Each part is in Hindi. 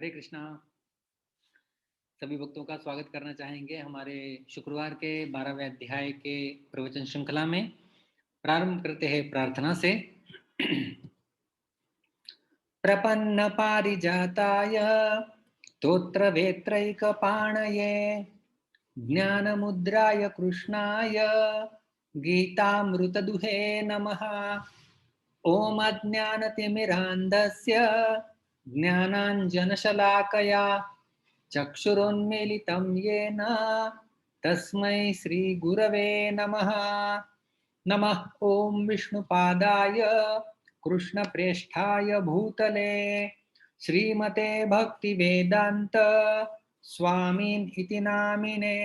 हरे कृष्णा। सभी भक्तों का स्वागत करना चाहेंगे हमारे शुक्रवार के 12वें अध्याय के प्रवचन श्रृंखला में। प्रारंभ करते हैं प्रार्थना से। प्रपन्न पारिजाताय स्तोत्रवेत्रैकपाणये ज्ञानमुद्राय कृष्णाय गीतामृतदुहे नमः। ओम अज्ञानतिमिरान्धस्य ज्ञानाञ्जनशलाकया चक्षुरोन्मीलितं येन तस्मै श्रीगुरवे नमः। नमः ओम विष्णुपादाय कृष्णप्रेष्ठाय भूतले श्रीमते भक्तिवेदान्त स्वामिन् इति नामिने।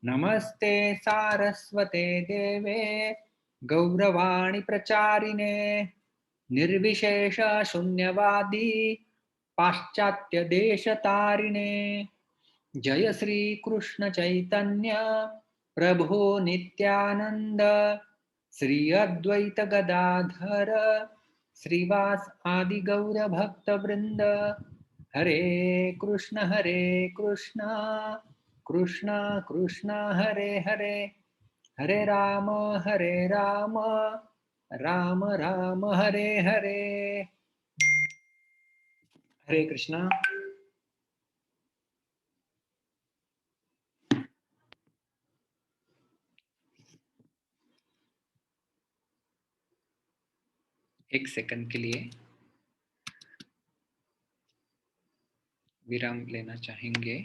नमस्ते सारस्वते देवे गौरवाणी प्रचारिणे निर्विशेष शून्यवादी पाश्चात्य देशतारिणे। जय श्री कृष्ण चैतन्य प्रभो नित्यानंद श्री अद्वैत गदाधर श्रीवास आदि गौर भक्त वृंद। हरे कृष्ण कृष्ण कृष्ण हरे हरे, हरे राम राम राम हरे हरे। हरे कृष्णा। एक सेकंड के लिए विराम लेना चाहेंगे।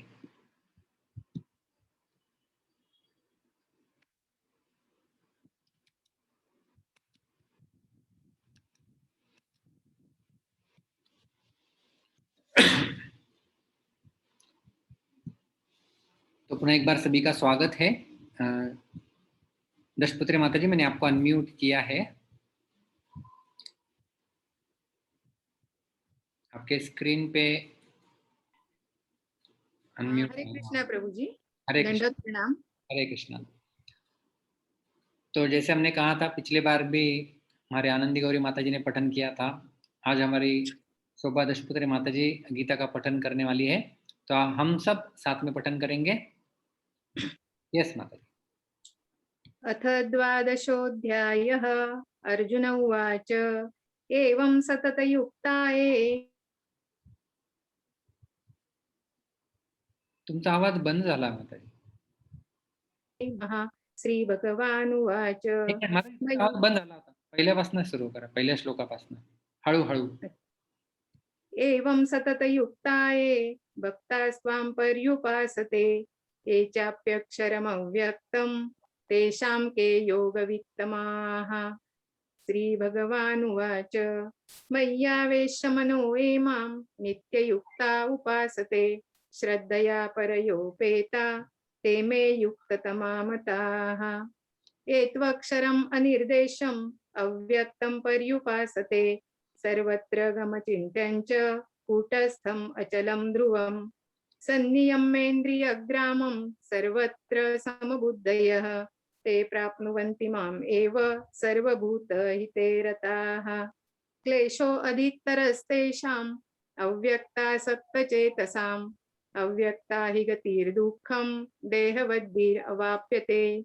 तो पुनः एक बार सभी का स्वागत है। दशपुत्री माता जी, मैंने आपको अनम्यूट किया है। आपके स्क्रीन पे अनम्यूट। हरे कृष्णा प्रभु जी। हरे कृष्ण। दंडवत प्रणाम। हरे कृष्णा। तो जैसे हमने कहा था, पिछले बार भी हमारे आनंदी गौरी माता जी ने पठन किया था। आज हमारी शोभा दशपुत्री माता जी गीता का पठन करने वाली है, तो हम सब साथ में पठन करेंगे। यस माता जी। अथ द्वादशोऽध्यायः। अर्जुन उवाच एवं सततयुक्ताये। तुमचा आवाज बंद झाला माता जी। श्रीभगवानुवाच माता जी, आवाज बंद झाला होता। पहिल्यापासून सुरू करा, पहिल्या श्लोकापासून हळूहळू। एवं सततयुक्ताये भक्तास्त्वां पर्युपासते ये चाप्यक्षरमव्यक्तं तेषां के योगवित्तमाः। श्रीभगवानुवाच मय्यावेश्य मनो ये मां नित्ययुक्ता उपासते श्रद्धया परयोपेता ते मे युक्ततमा मताः। ये त्वक्षरम् अनिर्देशम् अव्यक्तं पर्युपासते सर्वत्र गमचिन्त्यं च कूटस्थम् अचलं ध्रुवम् सन्नियम्येन्द्रियग्रामं सर्वत्र समबुद्धयः ते प्राप्नुवन्ति माम् एव सर्वभूतहिते रताः। क्लेशो अधिकतरस्तेषाम् अव्यक्तासक्तचेतसाम् अव्यक्ता हि गतिर्दुःखम् देहवद्भिरवाप्यते।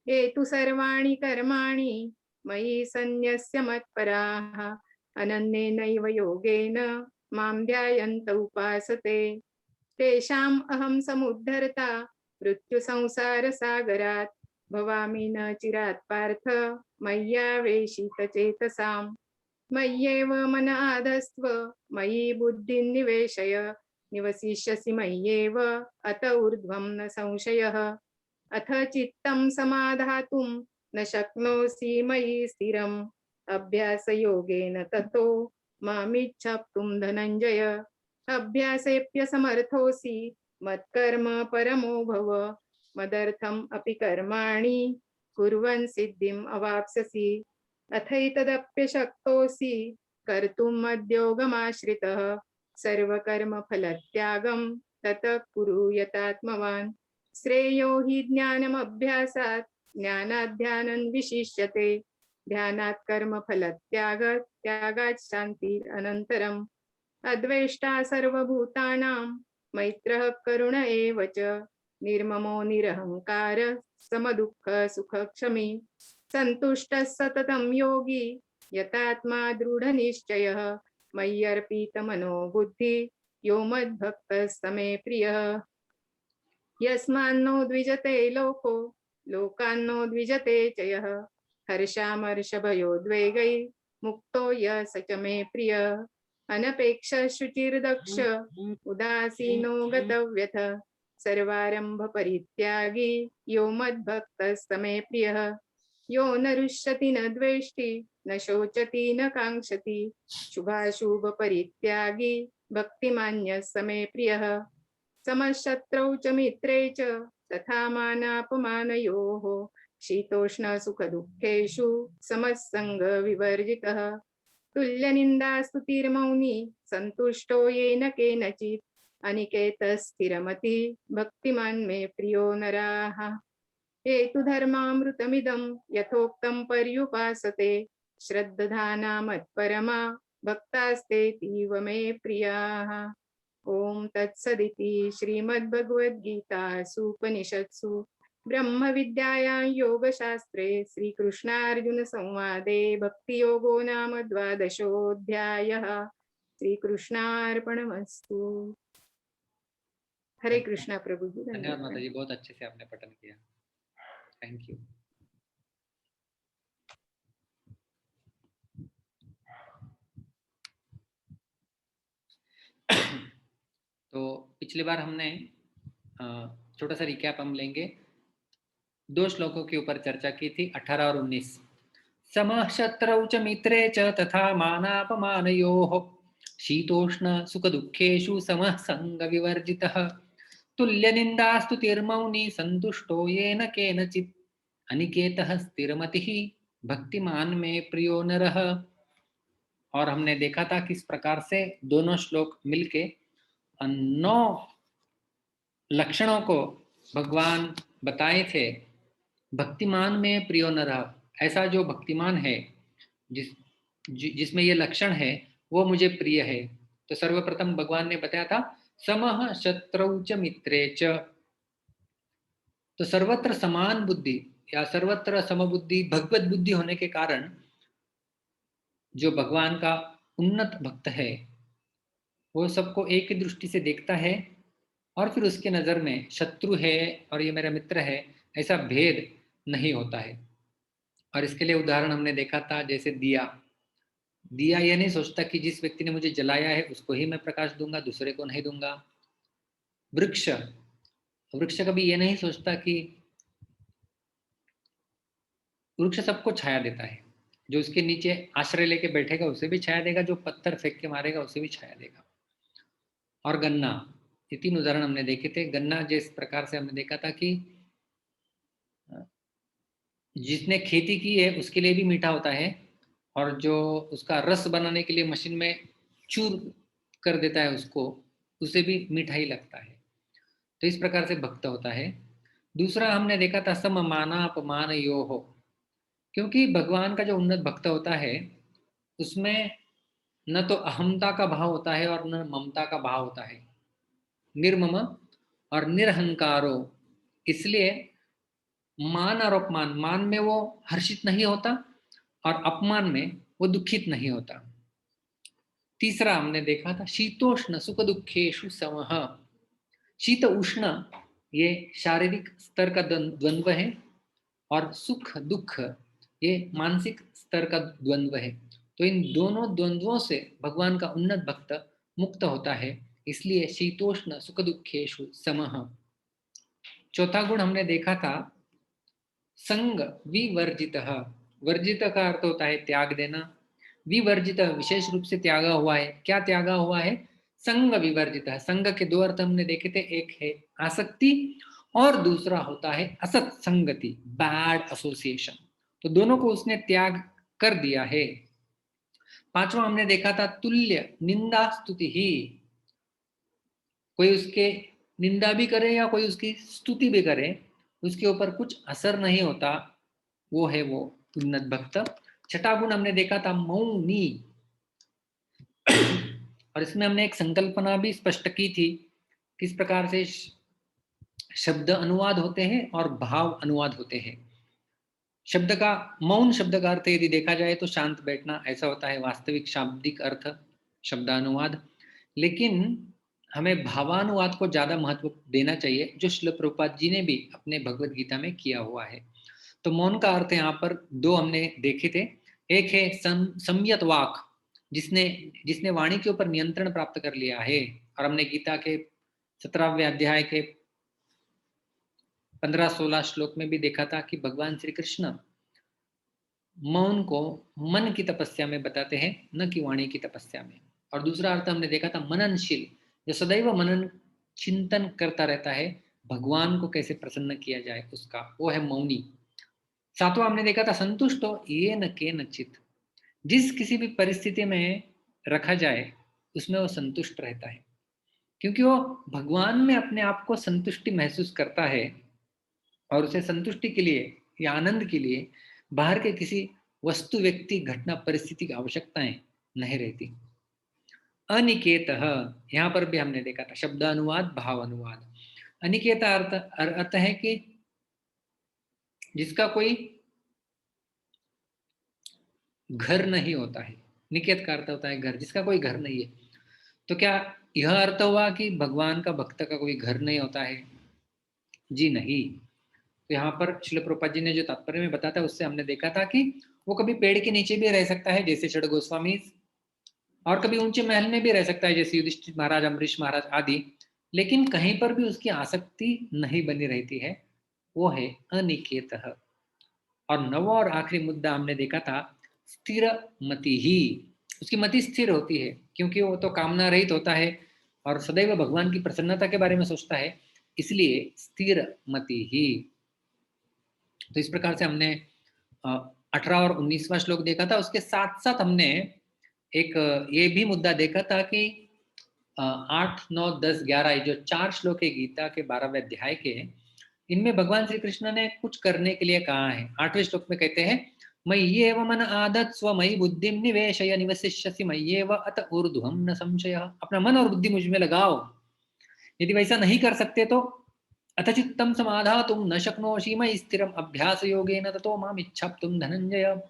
ये तु सर्वाणि कर्माणि मयि सन्न्यस्य मत्पराः अनन्येनैव योगेन मां ध्यायन्त उपासते तेषाम् अहं समुद्धर्ता मृत्युसंसारसागरात् भवामि न चिरात् पार्थ मय्यावेशितचेतसाम्। मय्येव मन आधस्त्व मयि बुद्धिं निवेशय निवसिष्यसि मय्येव अत ऊर्ध्वं न संशयः। अथ चित्तं समाधातुं न शक्नोषि मयि स्थिरम् अभ्यासयोगेन ततो मामिच्छाप्तुं धनञ्जय। अभ्यासेऽप्यसमर्थोऽसि मत्कर्म परमो भव मदर्थम् अपि कर्माणि कुर्वन् सिद्धिम् अवाप्स्यसि। अथैतदप्यशक्तोऽसि कर्तुम् मद्योगमाश्रितः सर्वकर्मफलत्यागं ततः कुरु यतात्मवान्। श्रेयो हि ज्ञानमभ्यासात् ज्ञानात् ध्यानं विशिष्यते ध्यानात् कर्मफलत्यागात् त्यागात् शान्तिरनन्तरम्। अद्वेष्टा सर्वभूतानां मैत्रः करुण एव च निर्ममो निरहंकार समदुःख सुखक्षमी सन्तुष्टः सततं योगी यतात्मा दृढनिश्चयः मय्यर्पितमनो बुद्धि यो मद्भक्तः स मे प्रियः यस्मान्नो द्विजते लोको लोकान्नो द्विजते च यः हर्षामर्षभयोद्वेगै मुक्तो यः स च मे प्रियः अनपेक्ष शुचिर्दक्ष उदासीनो गतव्यथ सर्वारंभ परित्यागी यो मद्भक्तः स मे प्रियः यो न रुष्यति न द्वेष्टि न शोचति न काङ्क्षति शुभाशुभ परित्यागी भक्तिमान्यः स मे प्रियः समशत्रौ च मित्रे च तथा मानापमानयोः शीतोष्ण सुख दुःखेषु समसंग विवर्जितः तुल्यनिन्दास्तुतिर्मौनी सन्तुष्टो येन केनचित् अनिकेतः स्थिरमति भक्तिमान् मे प्रियो नराः हेतु धर्मामृतमिदं यथोक्तं पर्युपासते श्रद्धाना मत्परमा भक्तास्तेतीव मे प्रियाः ओम तत्सदिति श्रीमद्भगवद्गीतासूपनिषत्सु ब्रह्म विद्यायां योगशास्त्रे श्रीकृष्णार्जुन संवादे भक्तियोगो नाम द्वादशोऽध्यायः श्रीकृष्णार्पणमस्तु। हरे कृष्णा प्रभु जी। धन्यवाद माता जी, बहुत अच्छे से आपने पठन किया, थैंक यू। तो पिछली बार हमने छोटा सा रिकैप हम लेंगे, 2 श्लोकों के ऊपर चर्चा की थी, 18 और 19। समः शत्रौ च मित्रे च तथा मानापमानयोः शीतोष्ण सुख दुःखेषु समः संग विवर्जितः तुल्यनिन्दास्तुतिर्मौनी सन्तुष्टो येन केनचित् अनिकेतः स्थिरमतिः भक्तिमान् मे प्रियो नरः। और हमने देखा था किस प्रकार से दोनों श्लोक मिलके 9 लक्षणों को भगवान बताए थे। भक्तिमान में प्रियो नरः, ऐसा जो भक्तिमान है जिसमें ये लक्षण है वो मुझे प्रिय है। तो सर्वप्रथम भगवान ने बताया था समः शत्रौ च मित्रे च, तो सर्वत्र समान बुद्धि या सर्वत्र समबुद्धि भगवत बुद्धि होने के कारण जो भगवान का उन्नत भक्त है वो सबको एक ही दृष्टि से देखता है और फिर उसके नज़र में शत्रु है और ये मेरा मित्र है ऐसा भेद नहीं होता है। और इसके लिए उदाहरण हमने देखा था, जैसे दिया ये नहीं सोचता कि जिस व्यक्ति ने मुझे जलाया है उसको ही मैं प्रकाश दूंगा, दूसरे को नहीं दूंगा। वृक्ष कभी ये नहीं सोचता कि वृक्ष सबको छाया देता है, जो उसके नीचे आश्रय लेके बैठेगा उसे भी छाया देगा, जो पत्थर फेंक के मारेगा उसे भी छाया देगा। और गन्ना, ये 3 उदाहरण हमने देखे थे। गन्ना जिस प्रकार से हमने देखा था कि जिसने खेती की है उसके लिए भी मीठा होता है और जो उसका रस बनाने के लिए मशीन में चूर कर देता है उसको, उसे भी मीठा ही लगता है। तो इस प्रकार से भक्त होता है। दूसरा हमने देखा था सममानापमान योः, क्योंकि भगवान का जो उन्नत भक्त होता है उसमें न तो अहमता का भाव होता है और न ममता का भाव होता है, निर्मम और निरहंकारो। इसलिए मान और अपमान, मान में वो हर्षित नहीं होता और अपमान में वो दुखित नहीं होता। तीसरा हमने देखा था शीतोष्ण सुख दुखेषु समः। शीत उष्ण ये शारीरिक स्तर का द्वंद्व है और सुख दुख ये मानसिक स्तर का द्वंद्व है। तो इन दोनों द्वंद्वों से भगवान का उन्नत भक्त मुक्त होता है, इसलिए शीतोष्ण सुख दुखेषु समः। चौथा गुण हमने देखा था संग विवर्जितः। वर्जित का अर्थ होता है त्याग देना, विवर्जित विशेष रूप से त्यागा हुआ है। क्या त्यागा हुआ है? संग विवर्जित। संग के 2 अर्थ हमने देखे थे, एक है आसक्ति और दूसरा होता है असत संगति, बैड एसोसिएशन। तो दोनों को उसने त्याग कर दिया है। 5वां हमने देखा था तुल्य निंदा स्तुति ही। कोई उसके निंदा भी करे या कोई उसकी स्तुति भी करे, उसके ऊपर कुछ असर नहीं होता, वो है वो उन्नत भक्त। 6ठा गुण हमने देखा था मौनी। और इसमें हमने एक संकल्पना भी स्पष्ट की थी, किस प्रकार से शब्द अनुवाद होते हैं और भाव अनुवाद होते हैं। शब्द का मौन शब्द का अर्थ यदि देखा जाए तो शांत बैठना ऐसा होता है वास्तविक शाब्दिक अर्थ शब्दानुवाद। लेकिन हमें भावानुवाद को ज्यादा महत्व देना चाहिए, जो श्रील प्रभुपाद जी ने भी अपने भगवत गीता में किया हुआ है। तो मौन का अर्थ यहाँ पर दो हमने देखे थे। एक है संयत वाक, जिसने जिसने वाणी के ऊपर नियंत्रण प्राप्त कर लिया है। और हमने गीता के 17वें अध्याय के 15-16 श्लोक में भी देखा था कि भगवान श्री कृष्ण मौन को मन की तपस्या में बताते हैं, न कि वाणी की तपस्या में। और दूसरा अर्थ हमने देखा था मननशील, जो सदैव मनन चिंतन करता रहता है भगवान को कैसे प्रसन्न किया जाए उसका, वो है मौनी। सातवां हमने देखा था संतुष्टो ये न के नचित, जिस किसी भी परिस्थिति में रखा जाए उसमें वो संतुष्ट रहता है, क्योंकि वो भगवान में अपने आप को संतुष्टि महसूस करता है। और उसे संतुष्टि के लिए या आनंद के लिए बाहर के किसी वस्तु व्यक्ति घटना परिस्थिति की आवश्यकताएं नहीं रहती। अनिकेत, यहाँ पर भी हमने देखा था शब्दानुवाद भाव अनुवाद। अनिकेत अर्थ है कि जिसका कोई घर नहीं होता है। निकेत का अर्थ होता है घर, जिसका कोई घर नहीं है। तो क्या यह अर्थ हुआ कि भगवान का भक्त का कोई घर नहीं होता है? जी नहीं। तो यहाँ पर श्रील प्रभुपाद जी ने जो तात्पर्य में बताया था उससे हमने देखा था कि वो कभी पेड़ के नीचे भी रह सकता है जैसे षड गोस्वामी, और कभी ऊंचे महल में भी रह सकता है जैसे युधिष्ठिर महाराज, अम्बरीश महाराज आदि। लेकिन कहीं पर भी उसकी आसक्ति नहीं बनी रहती है, वो है अनिकेत। और नवा और आखिरी मुद्दा हमने देखा था स्थिर मति ही, उसकी मति स्थिर होती है क्योंकि वो तो कामना रहित होता है और सदैव भगवान की प्रसन्नता के बारे में सोचता है, इसलिए स्थिर मति ही। तो इस प्रकार से हमने 18 और 19वां श्लोक देखा था। उसके साथ साथ हमने एक ये भी मुद्दा देखा था कि 8, 9, 10, 11 जो 4 श्लोक है गीता के 12वें अध्याय के, इनमें भगवान श्री कृष्ण ने कुछ करने के लिए कहा है। 8वें श्लोक में कहते हैं मय्येव मन आदत स्व मयि बुद्धि निवेशय निवसिष्यसि मय्येव अत ऊर्ध्वं न संशय। अपना मन और बुद्धि मुझ में लगाओ। यदि वैसा नहीं कर सकते तो अथ चित्तं समाधातुं न शक्नोषि मयि स्थिरम् अभ्यास योगेन ततो माम इच्छाप्तुं धनंजय।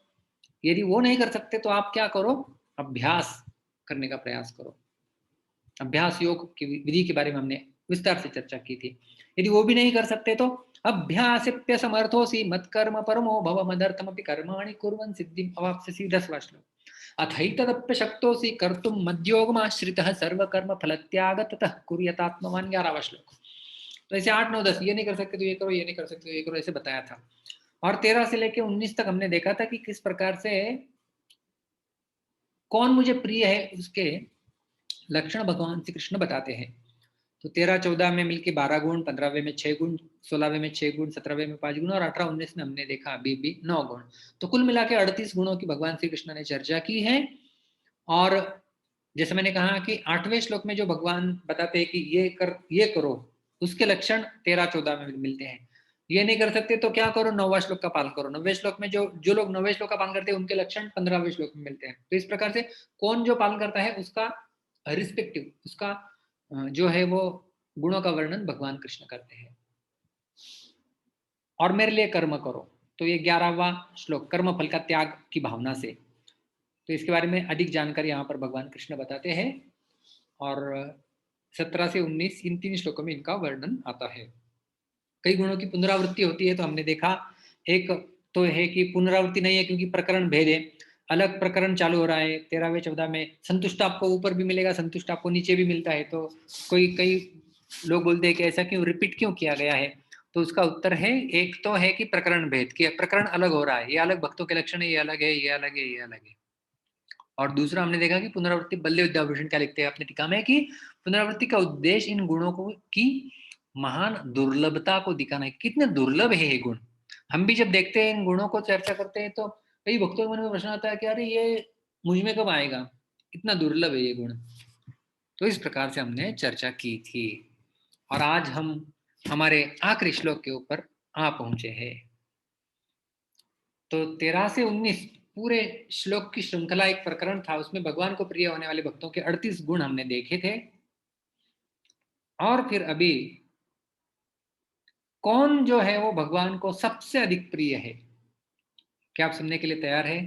यदि वो नहीं कर सकते तो आप क्या करो, अभ्यास करने का प्रयास करो। अभ्यास योग की विधि के बारे में हमने विस्तार से चर्चा की थी। यदि वो भी नहीं कर सकते तो अभ्यासेप्य समर्थोसी मत कर्म परमो भव मदर्थमपि कर्माणि कुर्वन् सिद्धिम् अवाप्स्यसि। 10वां श्लोक। अथैतदप्य शक्तोसी कर्तुं मद्योगमाश्रितः सर्वकर्म फलत्याग ततः कुर्यात्मवान्। 11वां श्लोक। तो ऐसे 8, 9, 10 ये नहीं कर सकते तो ये करो, ये नहीं कर सकते तो ये करो, ऐसे बताया था। और 13 से लेके 19 तक हमने देखा था कि किस प्रकार से कौन मुझे प्रिय है उसके लक्षण भगवान श्री कृष्ण बताते हैं। तो 13-14 में मिलके 12 गुण, 15वें में 6 गुण, 16वें में 6 गुण, 17वें में 5 गुण और 18-19 में हमने देखा अभी भी 9 गुण। तो कुल मिला के 38 गुणों की भगवान श्री कृष्ण ने चर्चा की है। और जैसे मैंने कहा कि 8वें श्लोक में जो भगवान बताते हैं कि ये करो, उसके लक्षण 13-14 में मिलते हैं। ये नहीं कर सकते तो क्या करो, 9वां श्लोक का पालन करो। 9वें श्लोक में जो लोग 9वें श्लोक का पालन करते हैं उनके लक्षण 15वें श्लोक में मिलते हैं। तो इस प्रकार से कौन जो पालन करता है उसका रिस्पेक्टिव, उसका जो है वो गुणों का वर्णन भगवान कृष्ण करते हैं। और मेरे लिए कर्म करो, तो ये 11वां श्लोक कर्म फल का त्याग की भावना से। तो इसके बारे में अधिक जानकारी यहाँ पर भगवान कृष्ण बताते हैं और 17 से 19 इन 3 श्लोकों में इनका वर्णन आता है। कई गुणों की पुनरावृत्ति होती है, तो हमने देखा एक तो है कि पुनरावृत्ति नहीं है क्योंकि प्रकरण भेद है, अलग प्रकरण चालू हो रहा है। 13वें 14 में संतुष्ट आपको ऊपर भी मिलेगा, संतुष्ट आपको नीचे भी मिलता है। तो कई लोग बोलते हैं कि ऐसा क्यों रिपीट क्यों किया गया है, तो उसका उत्तर है एक तो है कि प्रकरण भेद, कि प्रकरण अलग हो रहा है, ये अलग भक्तों के लक्षण है, ये अलग है, ये अलग है, ये अलग है। और दूसरा हमने देखा कि पुनरावृत्ति बल्ले विद्याभूषण क्या लिखते हैं अपने टीका में कि पुनरावृत्ति का उद्देश्य इन गुणों को की महान दुर्लभता को दिखाना है। कितने दुर्लभ है ये गुण। हम भी जब देखते हैं इन गुणों को चर्चा करते हैं तो कई भक्तों के मन में प्रश्न आता है कि अरे ये मुझ में कब आएगा, इतना दुर्लभ है ये गुण। तो इस प्रकार से हमने चर्चा की थी और आज हम हमारे आखिरी श्लोक के ऊपर आ पहुंचे हैं। तो 13 से 19 पूरे श्लोक की श्रृंखला एक प्रकरण था, उसमें भगवान को प्रिय होने वाले भक्तों के 38 गुण हमने देखे थे। और फिर अभी कौन जो है वो भगवान को सबसे अधिक प्रिय है, क्या आप सुनने के लिए तैयार है?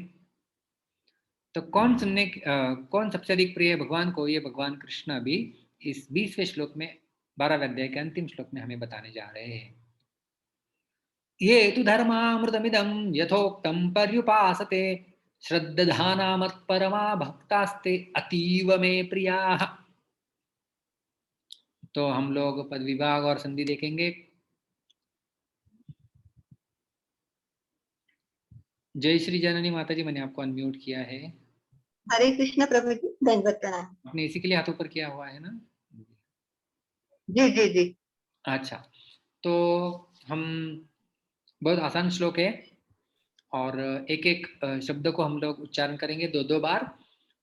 तो कौन सबसे अधिक प्रिय है भगवान को, ये भगवान कृष्ण अभी इस 20वें श्लोक में 12वें अध्याय के अंतिम श्लोक में हमें बताने जा रहे हैं। ये तु धर्मामृतमिदं यथोक्तं पर्युपासते श्रद्धाना मत्परमा भक्तास्ते अतीव मे प्रियाः। तो हम लोग पद विभाग और संधि देखेंगे। जय श्री जननी माता जी, मैंने आपको अनम्यूट किया है। हरे कृष्ण प्रभु जी, दंडवत प्रणाम। आपने इसी के लिए हाथ ऊपर किया हुआ है ना? जी जी जी। अच्छा, तो हम बहुत आसान श्लोक है और एक एक शब्द को हम लोग उच्चारण करेंगे दो दो बार,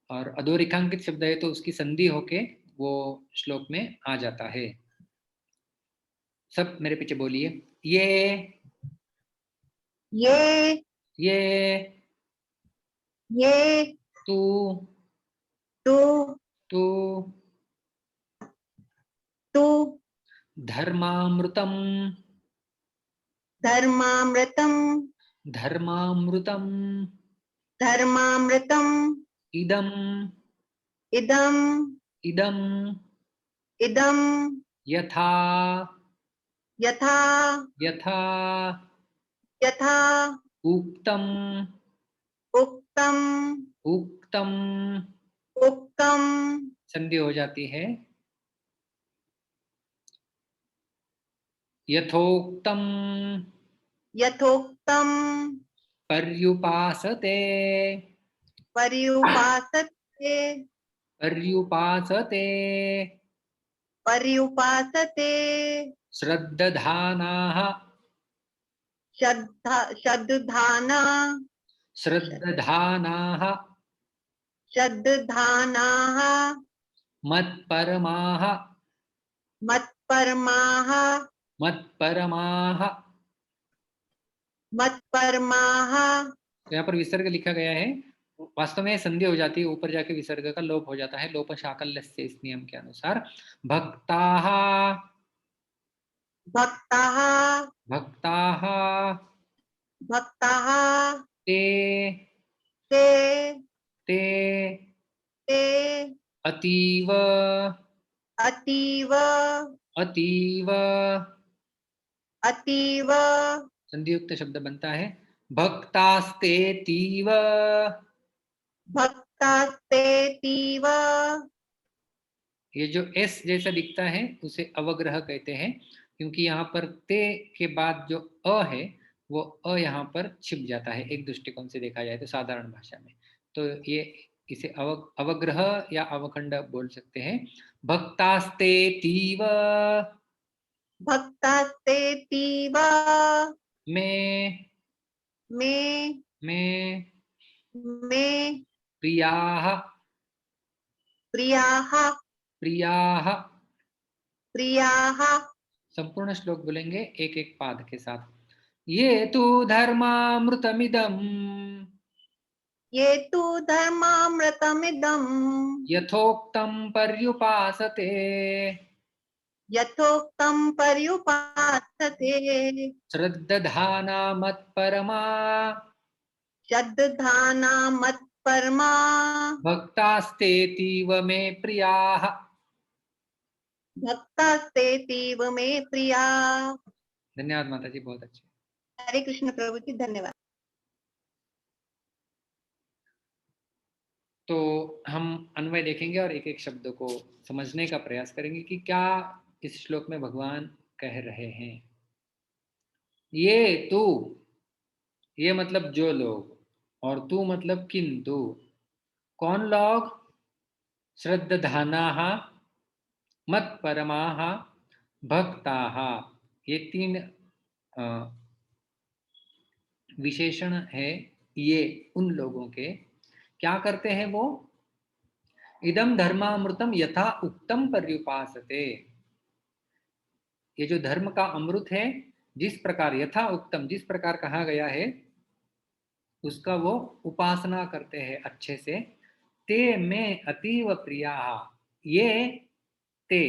और अधोरेखांकित शब्द है तो उसकी संधि होके वो श्लोक में आ जाता है। सब मेरे पीछे बोलिए। ये ये ये ये तू तू तू तू धर्मामृतम धर्मामृतम धर्मामृतम धर्मामृतम इदम इदम इदम इदम यथा यथा यथा यथा उक्तम उक्तम उक्तम उक्तम संधि हो जाती है। यथोक्तम यथोक्तम पर्युपासते पर्युपासते पर्युपासते पर्युपासते श्रद्धानाः श्रद्धाना श्रद्धानाः श्रद्धानाः मत्परमाः मत्परमाः मत्परमाः। मत्परमाः। तो यहाँ पर विसर्ग लिखा गया है, वास्तव में संधि हो जाती है, ऊपर जाके विसर्ग का लोप हो जाता है, लोप शाकल्य से, इस नियम के अनुसार। भक्ताः भक्ताः भक्ताः भक्ताः ते ते ते ते अतीव अतीव अतीव अतीव संधियुक्त शब्द बनता है। भक्तास्तेतीव भक्तास्तेतीव। ये जो एस जैसा दिखता है उसे अवग्रह कहते हैं, क्योंकि यहाँ पर ते के बाद जो अ है वो अ यहाँ पर छिप जाता है, एक दृष्टिकोण से देखा जाए तो साधारण भाषा में। तो ये इसे अवग्रह या अवखंड बोल सकते हैं। भक्तास्तेतीव भक्तास्तेतीव में में में में प्रियाः प्रियाः प्रियाः। प्रियाः। संपूर्ण श्लोक बोलेंगे एक एक पाद के साथ। ये तु धर्मामृतमिदम् ये तु धर्मामृतमिदम् यथोक्तं पर्युपासते यथोक्तं पर्युपासते श्रद्धाना मत्परमा श्रद्धाना मत्परमा भक्तास्तेतीव मे प्रियाः। भक्तास्तेतीव मे प्रिया। धन्यवाद माता जी, बहुत अच्छे। हरे कृष्ण प्रभु जी, धन्यवाद। तो हम अन्वय देखेंगे और एक एक शब्द को समझने का प्रयास करेंगे कि क्या इस श्लोक में भगवान कह रहे हैं। ये तू, ये मतलब जो लोग, और तू मतलब किंतु। कौन लोग? श्रद्धानाः मत्परमाः भक्ताः। ये तीन विशेषण है ये उन लोगों के। क्या करते हैं वो? इदम धर्मामृतम यथा उक्तम पर्युपासते। ये जो धर्म का अमृत है, जिस प्रकार यथा उक्तम, जिस प्रकार कहा गया है उसका वो उपासना करते हैं अच्छे से। ते में अतीव प्रिया, ये ते,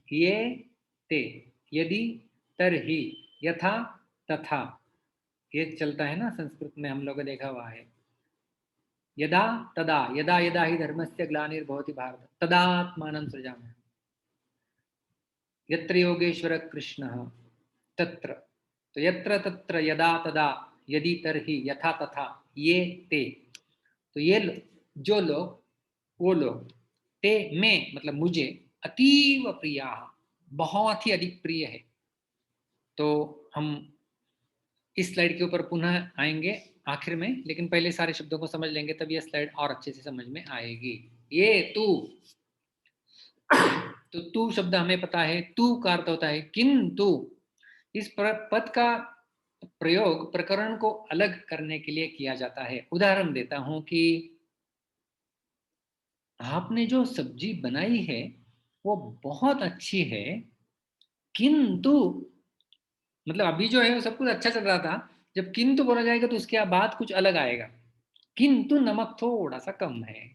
ये ते, यदि, तरहि, यथा, तथा, ये चलता है ना संस्कृत में, हम लोग देखा हुआ है। यदा तदा, यदा यदा ही धर्मस्य ग्लानिर्भवति भारत तदात्मानं सृजाम्यहम्, यत्र योगेश्वर कृष्ण तत्र, तो यत्र तत्र यदा तदा यदि तरहि यथा तथा ये ते, तो ये जो लोग, वो लोग, ते में मतलब मुझे, अतीव प्रिया, बहुत ही अधिक प्रिय है। तो हम इस स्लाइड के ऊपर पुनः आएंगे आखिर में, लेकिन पहले सारे शब्दों को समझ लेंगे, तब यह स्लाइड और अच्छे से समझ में आएगी। ये तू, तो तू शब्द हमें पता है, तू का अर्थ होता है किंतु। इस पद का प्रयोग प्रकरण को अलग करने के लिए किया जाता है। उदाहरण देता हूं कि आपने जो सब्जी बनाई है वो बहुत अच्छी है, किंतु, मतलब अभी जो है वो सब कुछ अच्छा चल रहा था, जब किंतु बोला जाएगा तो उसके बाद कुछ अलग आएगा, किंतु नमक थोड़ा सा कम है।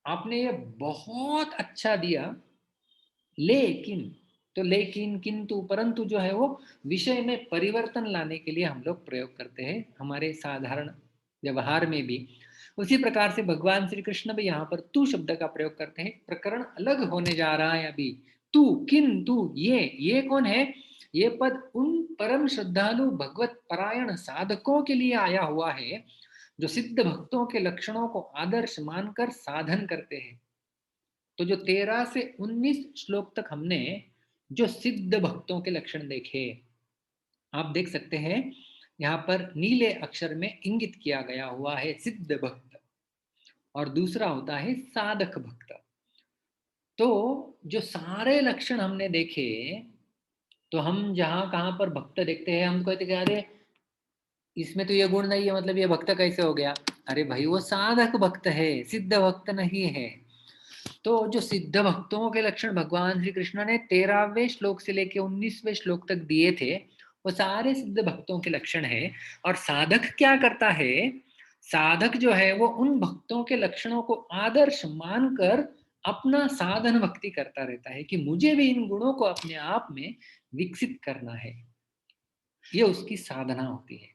आपने ये बहुत अच्छा दिया, लेकिन, तो लेकिन, किंतु, परंतु जो है वो विषय में परिवर्तन लाने के लिए हम लोग प्रयोग करते हैं हमारे साधारण व्यवहार में भी। उसी प्रकार से भगवान श्री कृष्ण भी यहाँ पर तू शब्द का प्रयोग करते हैं। प्रकरण अलग होने जा रहा है अभी। तू, किंतु, ये कौन है? ये पद उन परम श्रद्धालु भगवत परायण साधकों के लिए आया हुआ है जो सिद्ध भक्तों के लक्षणों को आदर्श मानकर साधन करते हैं। तो जो 13 से 19 श्लोक तक हमने जो सिद्ध भक्तों के लक्षण देखे, आप देख सकते हैं यहाँ पर नीले अक्षर में इंगित किया गया हुआ है सिद्ध भक्त, और दूसरा होता है साधक भक्त। तो जो सारे लक्षण हमने देखे, तो हम जहां कहां पर भक्त देखते हैं, हम कहते हैं अरे इसमें तो ये गुण नहीं है, मतलब ये भक्त कैसे हो गया? अरे भाई वो साधक भक्त है, सिद्ध भक्त नहीं है। तो जो सिद्ध भक्तों के लक्षण भगवान श्री कृष्ण ने 13वें श्लोक से लेकर 19वें श्लोक तक दिए थे, वो सारे सिद्ध भक्तों के लक्षण है। और साधक क्या करता है? साधक जो है वो उन भक्तों के लक्षणों को आदर्श मानकर अपना साधन भक्ति करता रहता है कि मुझे भी इन गुणों को अपने आप में विकसित करना है। ये उसकी साधना होती है।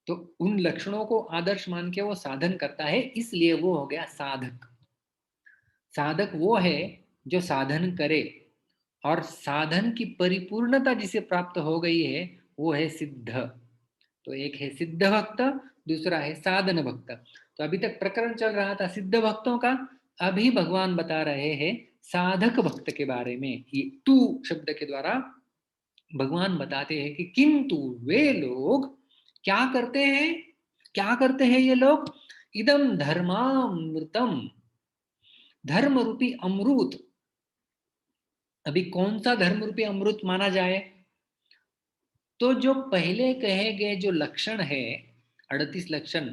तो उन लक्षणों को आदर्श मान के वो साधन करता है, इसलिए वो हो गया साधक। साधक वो है जो साधन करे, और साधन की परिपूर्णता जिसे प्राप्त हो गई है वो है सिद्ध। तो एक है सिद्ध भक्त, दूसरा है साधन भक्त। तो अभी तक प्रकरण चल रहा था सिद्ध भक्तों का, अभी भगवान बता रहे हैं साधक भक्त के बारे में। ये तू शब्द के द्वारा भगवान बताते हैं कि किंतु वे लोग क्या करते हैं? क्या करते हैं ये लोग? इदम धर्मामृतम, धर्म रूपी अमृत। अभी कौन सा धर्म रूपी अमृत माना जाए? तो जो पहले कहे गए जो लक्षण है, 38 लक्षण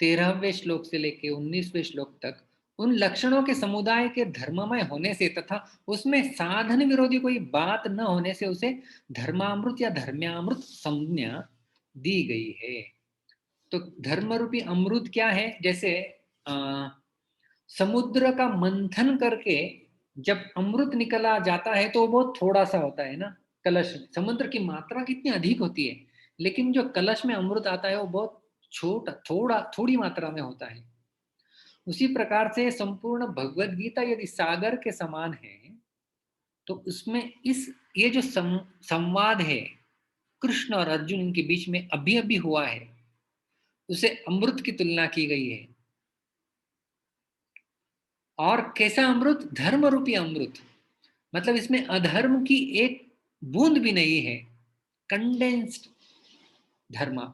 13वें श्लोक से लेके 19वें श्लोक तक, उन लक्षणों के समुदाय के धर्ममय होने से तथा उसमें साधन विरोधी कोई बात न होने से उसे धर्मामृत या धर्म्यामृत संज्ञा दी गई है। तो धर्म रूपी अमृत क्या है? जैसे समुद्र का मंथन करके जब अमृत निकला जाता है तो वो बहुत थोड़ा सा होता है ना। कलश में समुद्र की मात्रा कितनी अधिक होती है, लेकिन जो कलश में अमृत आता है वो बहुत छोटा, थोड़ी मात्रा में होता है। उसी प्रकार से संपूर्ण भगवत गीता यदि सागर के समान है, तो उसमें इस ये जो संवाद है कृष्ण और अर्जुन इनके बीच में अभी अभी हुआ है, उसे अमृत की तुलना की गई है। और कैसा अमृत? धर्म रूपी अमृत, मतलब इसमें अधर्म की एक बूंद भी नहीं है, कंडेंस्ड धर्म।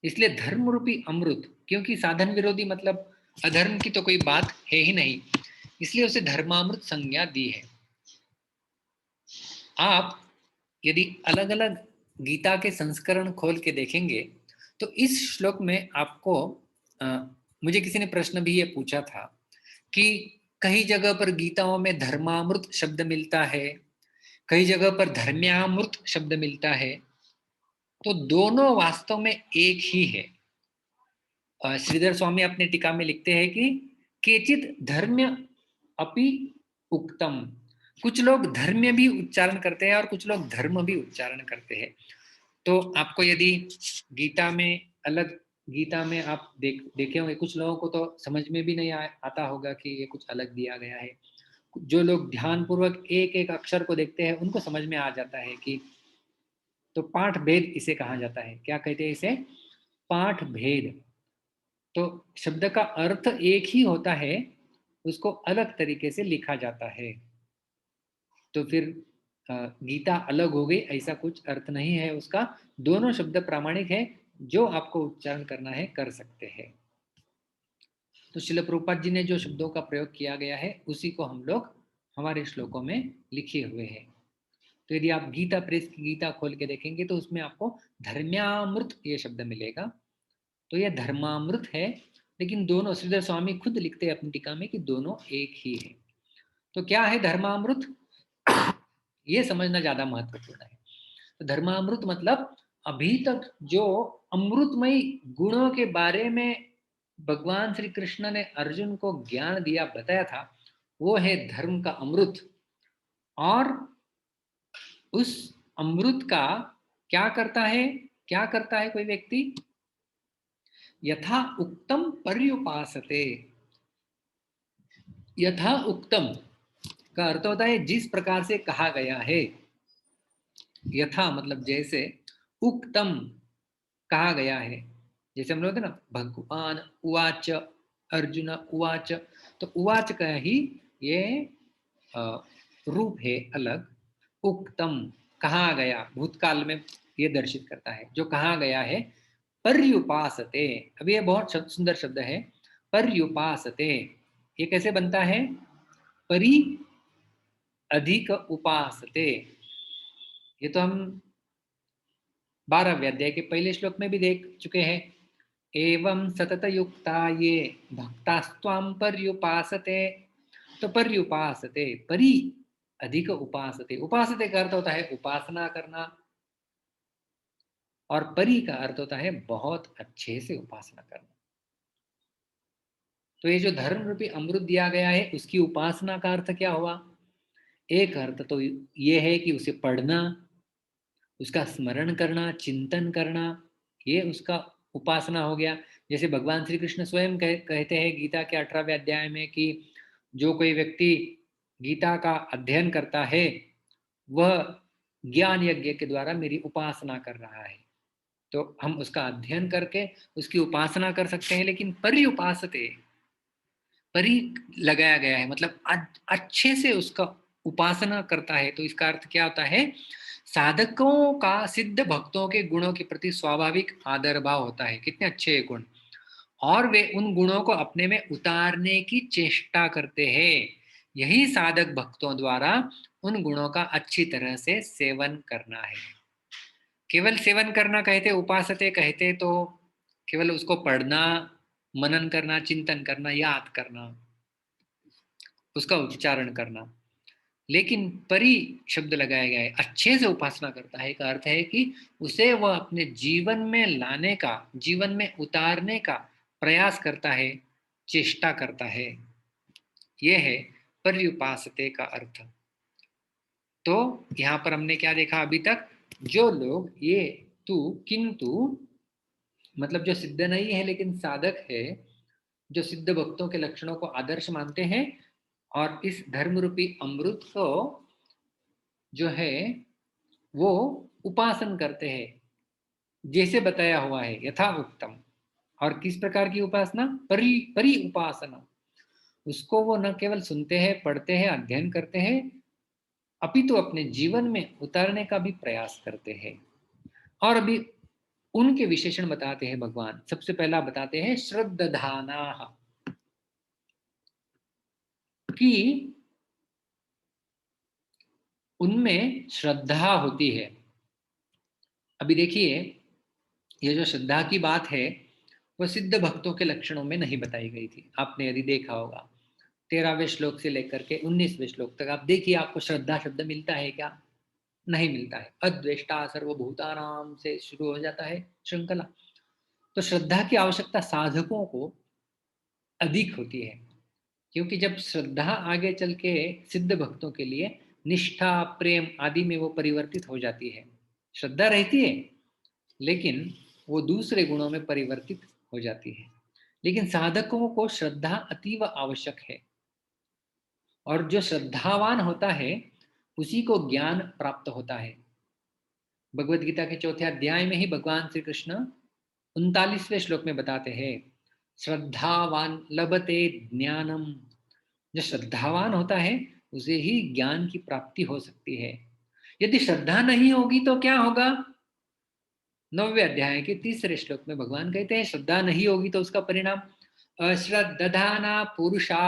इसलिए धर्म रूपी अमृत, क्योंकि साधन विरोधी मतलब अधर्म की तो कोई बात है ही नहीं, इसलिए उसे धर्मामृत संज्ञा दी है। आप यदि अलग अलग गीता के संस्करण खोल के देखेंगे तो इस श्लोक में आपको मुझे किसी ने प्रश्न भी ये पूछा था कि कई जगह पर गीताओं में धर्मामृत शब्द मिलता है, कई जगह पर धर्म्यामृत शब्द मिलता है। तो दोनों वास्तव में एक ही है। श्रीधर स्वामी अपने टीका में लिखते हैं कि केचित धर्म्य अपि उक्तम, कुछ लोग धर्म्य भी उच्चारण करते हैं और कुछ लोग धर्म भी उच्चारण करते हैं। तो आपको यदि गीता में गीता में आप देखे होंगे, कुछ लोगों को तो समझ में भी नहीं आता होगा कि ये कुछ अलग दिया गया है। जो लोग ध्यान पूर्वक एक एक अक्षर को देखते हैं उनको समझ में आ जाता है कि, तो पाठ भेद इसे कहा जाता है। क्या कहते हैं इसे? पाठ भेद। तो शब्द का अर्थ एक ही होता है, उसको अलग तरीके से लिखा जाता है। तो फिर गीता अलग हो गई ऐसा कुछ अर्थ नहीं है उसका। दोनों शब्द प्रामाणिक है, जो आपको उच्चारण करना है कर सकते हैं। तो श्रील प्रभुपाद जी ने जो शब्दों का प्रयोग किया गया है उसी को हम लोग हमारे श्लोकों में लिखे हुए हैं। तो यदि आप गीता प्रेस की गीता खोल के देखेंगे तो उसमें आपको धर्म्यामृत ये शब्द मिलेगा। तो यह धर्मामृत है, लेकिन दोनों श्रीधर स्वामी खुद लिखते हैं अपनी टीका में कि दोनों एक ही है। तो क्या है धर्मामृत, ये समझना ज्यादा महत्वपूर्ण है। तो धर्मामृत मतलब अभी तक जो अमृतमयी गुणों के बारे में भगवान श्री कृष्ण ने अर्जुन को ज्ञान दिया, बताया था, वो है धर्म का अमृत। और उस अमृत का क्या करता है कोई व्यक्ति? यथा उक्तम पर्युपासते। यथा उक्तम का अर्थ होता है जिस प्रकार से कहा गया है। यथा मतलब जैसे, उक्तम कहा गया है। जैसे हम लोग ना भगवान उवाच, अर्जुन उवाच, तो उवाच का ही ये रूप है अलग। उक्तम कहा गया, भूतकाल में ये दर्शित करता है जो कहा गया है। पर्युपासते, अभी ये बहुत सुंदर शब्द है। पर्युपासते ये कैसे बनता है? परि अधिक उपासते। ये तो हम 12वें अध्याय के पहले श्लोक में भी देख चुके हैं। एवं सतत युक्ता ये भक्तास्त्वाम पर्युपासते। तो पर्युपासते, परि अधिक उपासते। उपासते का अर्थ होता है उपासना करना, और परि का अर्थ होता है बहुत अच्छे से उपासना करना। तो ये जो धर्म रूपी अमृत दिया गया है उसकी उपासना का अर्थ क्या हुआ? एक अर्थ तो ये है कि उसे पढ़ना, उसका स्मरण करना, चिंतन करना, ये उसका उपासना हो गया। जैसे भगवान श्री कृष्ण स्वयं कहते हैं गीता के 18वें अध्याय में कि जो कोई व्यक्ति गीता का अध्ययन करता है वह ज्ञान यज्ञ के द्वारा मेरी उपासना कर रहा है। तो हम उसका अध्ययन करके उसकी उपासना कर सकते हैं, लेकिन पर्युपासते, परि लगाया गया है मतलब अच्छे से उसका उपासना करता है। तो इसका अर्थ क्या होता है? साधकों का सिद्ध भक्तों के गुणों के प्रति स्वाभाविक आदर भाव होता है। कितने अच्छे गुण, और वे उन गुणों को अपने में उतारने की चेष्टा करते हैं। यही साधक भक्तों द्वारा उन गुणों का अच्छी तरह से सेवन करना है। केवल सेवन करना कहते, उपासते कहते तो केवल उसको पढ़ना, मनन करना, चिंतन करना, याद करना, उसका उच्चारण करना। लेकिन परि शब्द लगाया गया है, अच्छे से उपासना करता है का अर्थ है कि उसे वह अपने जीवन में लाने का, जीवन में उतारने का प्रयास करता है, चेष्टा करता है। यह है पर्युपासते का अर्थ। तो यहां पर हमने क्या देखा अभी तक? जो लोग ये तू किंतु मतलब जो सिद्ध नहीं है लेकिन साधक है, जो सिद्ध भक्तों के लक्षणों को आदर्श मानते हैं और इस धर्म रूपी अमृत को जो है वो उपासन करते हैं जैसे बताया हुआ है, यथा उत्तम। और किस प्रकार की उपासना? परि परि उपासना। उसको वो न केवल सुनते हैं, पढ़ते हैं, अध्ययन करते हैं, अपितु अपने जीवन में उतारने का भी प्रयास करते हैं। और अभी उनके विशेषण बताते हैं भगवान। सबसे पहला बताते हैं श्रद्धाना, कि उनमें श्रद्धा होती है। अभी देखिए, ये जो श्रद्धा की बात है वो सिद्ध भक्तों के लक्षणों में नहीं बताई गई थी। आपने यदि देखा होगा 13वें श्लोक से लेकर के 19वें श्लोक तक आप देखिए, आपको श्रद्धा शब्द मिलता है क्या? नहीं मिलता है। अद्वेष्टा सर्वभूतानाम से शुरू हो जाता है श्रृंखला। तो श्रद्धा की आवश्यकता साधकों को अधिक होती है, क्योंकि जब श्रद्धा आगे चल के सिद्ध भक्तों के लिए निष्ठा, प्रेम आदि में वो परिवर्तित हो जाती है। श्रद्धा रहती है लेकिन वो दूसरे गुणों में परिवर्तित हो जाती है। लेकिन साधकों को श्रद्धा अतीव आवश्यक है, और जो श्रद्धावान होता है उसी को ज्ञान प्राप्त होता है। भगवत गीता के चौथे अध्याय में ही भगवान श्री कृष्ण 39वें श्लोक में बताते हैं, श्रद्धावान लभते ज्ञानम। जो श्रद्धावान होता है उसे ही ज्ञान की प्राप्ति हो सकती है। यदि श्रद्धा नहीं होगी तो क्या होगा? 9वें अध्याय के 3रे श्लोक में भगवान कहते हैं, श्रद्धा नहीं होगी तो उसका परिणाम अश्रद्धाना पुरुषा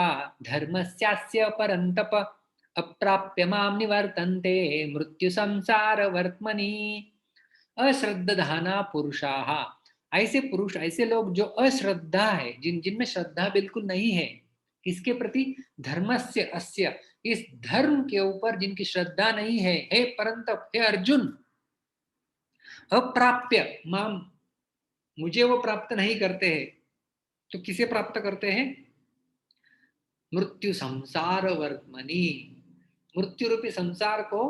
धर्मस्यास्य परंतप अप्राप्य माम निवर्तन्ते मृत्यु संसार वर्त्मनि। अश्रद्धाना पुरुषाः, ऐसे पुरुष, ऐसे लोग जो अश्रद्धा है, जिनमें श्रद्धा बिल्कुल नहीं है। किसके प्रति? धर्मस्य अस्य, इस धर्म के ऊपर जिनकी श्रद्धा नहीं है। हे परंतप, हे अर्जुन, अप्राप्य माम, मुझे वो प्राप्त नहीं करते हैं। तो किसे प्राप्त करते हैं? मृत्यु संसार वर्त्मनि, मृत्यु रूपी संसार को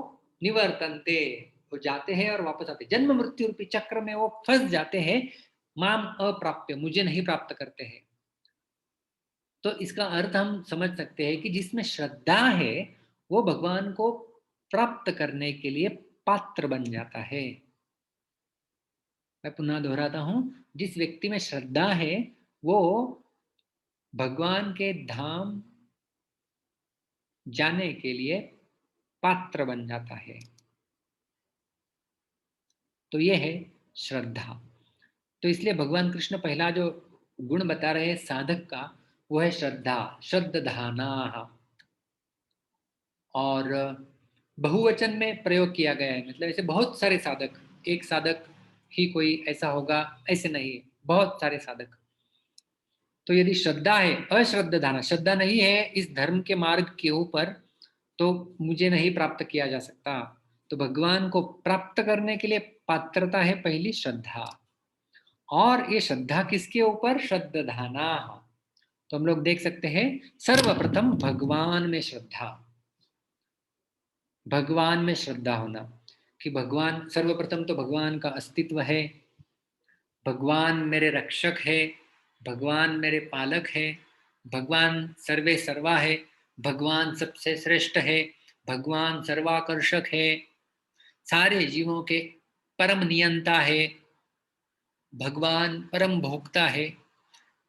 निवर्तन्ते, वो जाते हैं और वापस आते, जन्म मृत्यु रूपी चक्र में वो फंस जाते हैं। माम अप्राप्य, मुझे नहीं प्राप्त करते हैं। तो इसका अर्थ हम समझ सकते हैं कि जिसमें श्रद्धा है वो भगवान को प्राप्त करने के लिए पात्र बन जाता है। मैं पुनः दोहराता हूं, जिस व्यक्ति में श्रद्धा है वो भगवान के धाम जाने के लिए पात्र बन जाता है। तो ये है श्रद्धा। तो इसलिए भगवान कृष्ण पहला जो गुण बता रहे हैं साधक का, वो है श्रद्धा, श्रद्धाना। और बहुवचन में प्रयोग किया गया है, मतलब ऐसे बहुत सारे साधक, एक साधक ही कोई ऐसा होगा ऐसे नहीं, बहुत सारे साधक। तो यदि श्रद्धा है, अश्रद्धाना, श्रद्धा नहीं है इस धर्म के मार्ग के ऊपर, तो मुझे नहीं प्राप्त किया जा सकता। तो भगवान को प्राप्त करने के लिए पात्रता है पहली श्रद्धा। और ये श्रद्धा किसके ऊपर? श्रद्धाना। तो हम लोग देख सकते हैं, सर्वप्रथम भगवान में श्रद्धा, भगवान में श्रद्धा होना, कि भगवान, सर्वप्रथम तो भगवान का अस्तित्व है, भगवान मेरे रक्षक है, भगवान मेरे पालक है, भगवान सर्वे सर्वा है, भगवान सबसे श्रेष्ठ है, भगवान सर्वाकर्षक है, सारे जीवों के परम नियंता है, भगवान परम भोक्ता है।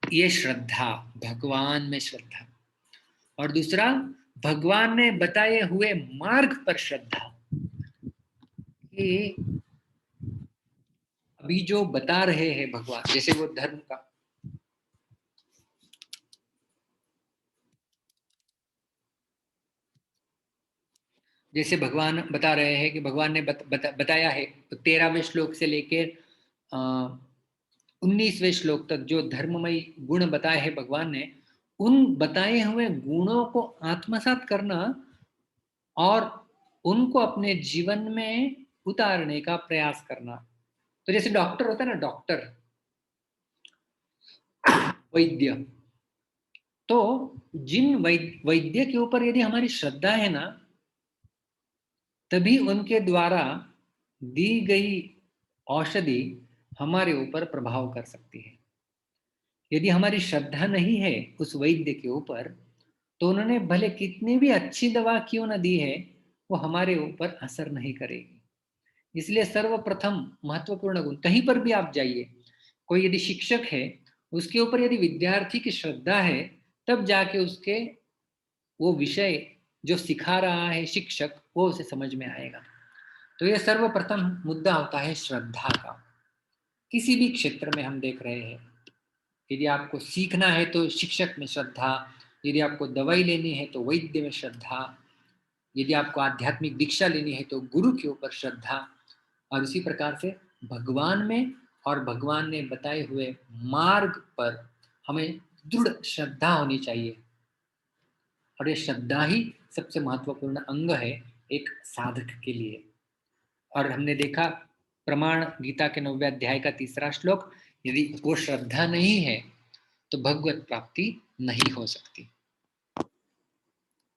ये श्रद्धा, भगवान में श्रद्धा। और दूसरा, भगवान ने बताए हुए मार्ग पर श्रद्धा, कि अभी जो बता रहे हैं भगवान, जैसे वो धर्म का, जैसे भगवान बता रहे हैं कि भगवान ने बताया है, तो 13वें श्लोक से लेकर 19वें श्लोक तक जो धर्ममय गुण बताए हैं भगवान ने, उन बताए हुए गुणों को आत्मसात करना और उनको अपने जीवन में उतारने का प्रयास करना। तो जैसे डॉक्टर होता है ना, डॉक्टर, वैद्य, तो जिन वैद्य के ऊपर यदि हमारी श्रद्धा है ना, तभी उनके द्वारा दी गई औषधि हमारे ऊपर प्रभाव कर सकती है। यदि हमारी श्रद्धा नहीं है उस वैद्य के ऊपर, तो उन्होंने भले कितनी भी अच्छी दवा क्यों न दी है, वो हमारे ऊपर असर नहीं करेगी। इसलिए सर्वप्रथम महत्वपूर्ण गुण, कहीं पर भी आप जाइए, कोई यदि शिक्षक है, उसके ऊपर यदि विद्यार्थी की श्रद्धा है, तब जाके उसके वो विषय जो सिखा रहा है शिक्षक, वो उसे समझ में आएगा। तो ये सर्वप्रथम मुद्दा होता है श्रद्धा का। किसी भी क्षेत्र में हम देख रहे हैं, यदि आपको सीखना है तो शिक्षक में श्रद्धा, यदि आपको दवाई लेनी है तो वैद्य में श्रद्धा, यदि आपको आध्यात्मिक दीक्षा लेनी है तो गुरु के ऊपर श्रद्धा, और इसी प्रकार से भगवान में और भगवान ने बताए हुए मार्ग पर हमें दृढ़ श्रद्धा होनी चाहिए। और ये श्रद्धा ही सबसे महत्वपूर्ण अंग है एक साधक के लिए। और हमने देखा प्रमाण गीता के 9वें अध्याय का 3रा श्लोक, यदि वो श्रद्धा नहीं है तो भगवत प्राप्ति नहीं हो सकती।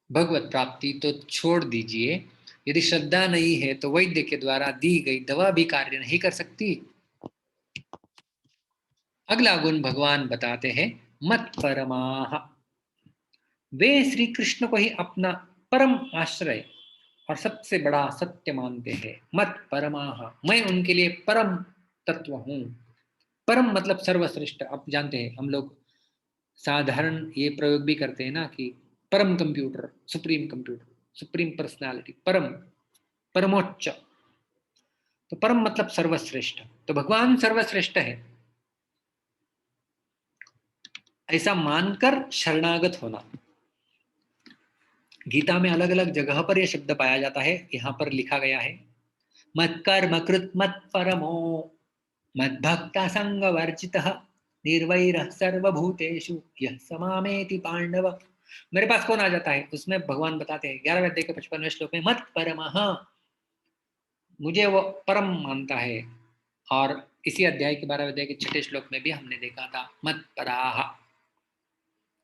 भगवत प्राप्ति तो छोड़ दीजिए, यदि श्रद्धा नहीं है तो वैद्य के द्वारा दी गई दवा भी कार्य नहीं कर सकती। अगला गुण भगवान बताते हैं मत परमाः। वे श्री कृष्ण को ही अपना परम आश्रय और सबसे बड़ा सत्य मानते हैं। मत परमाः, मैं उनके लिए परम तत्व हूं। परम मतलब सर्वश्रेष्ठ। आप जानते हैं, हम लोग साधारण ये प्रयोग भी करते हैं ना कि परम computer, supreme computer, supreme personality, परम, परमोच्च। तो परम मतलब सर्वश्रेष्ठ, तो भगवान सर्वश्रेष्ठ है ऐसा मानकर शरणागत होना। गीता में अलग अलग जगह पर यह शब्द पाया जाता है। यहाँ पर लिखा गया है मत कर्म कृत मत परमो मत भक्त संग वर्जितः निर्वैरः सर्वभूतेषु यः समामेति पांडव। मेरे पास कौन आ जाता है, उसमें भगवान बताते हैं 11वें अध्याय के 55वें श्लोक में मत परमः, मुझे वो परम मानता है। और इसी अध्याय के 12वें अध्याय के 6ठे श्लोक में भी हमने देखा था मत पराः।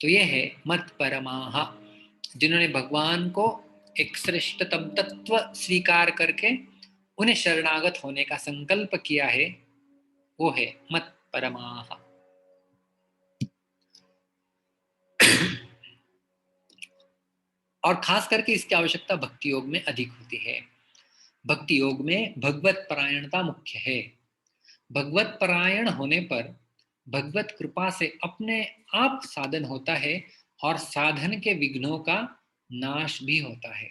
तो ये है मत परमाः, जिन्होंने भगवान को एक श्रेष्ठतम तत्व स्वीकार करके उन्हें शरणागत होने का संकल्प किया है, वो है मत परमाः। और खास करके इसकी आवश्यकता भक्ति योग में अधिक होती है। भक्ति योग में भगवत परायणता मुख्य है। भगवत परायण होने पर भगवत कृपा से अपने आप साधन होता है और साधन के विघ्नों का नाश भी होता है।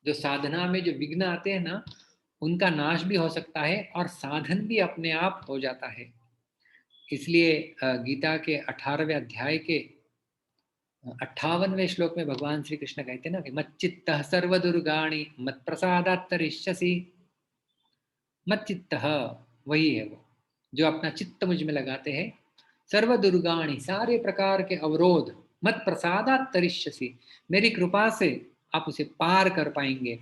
जो साधना में जो विघ्न आते हैं ना, उनका नाश भी हो सकता है और साधन भी अपने आप हो जाता है। इसलिए गीता के 18वें अध्याय के 58वें श्लोक में भगवान श्री कृष्ण कहते हैं ना कि मच्चित्तः सर्वदुर्गाणि मत प्रसादात् तरिष्यसि। मच्चित्तः वही है वो जो अपना चित्त मुझ में लगाते हैं। सर्वदुर्गाणि सारे प्रकार के अवरोध मत प्रसादात् तरिष्यसि, मेरी कृपा से आप उसे पार कर पाएंगे।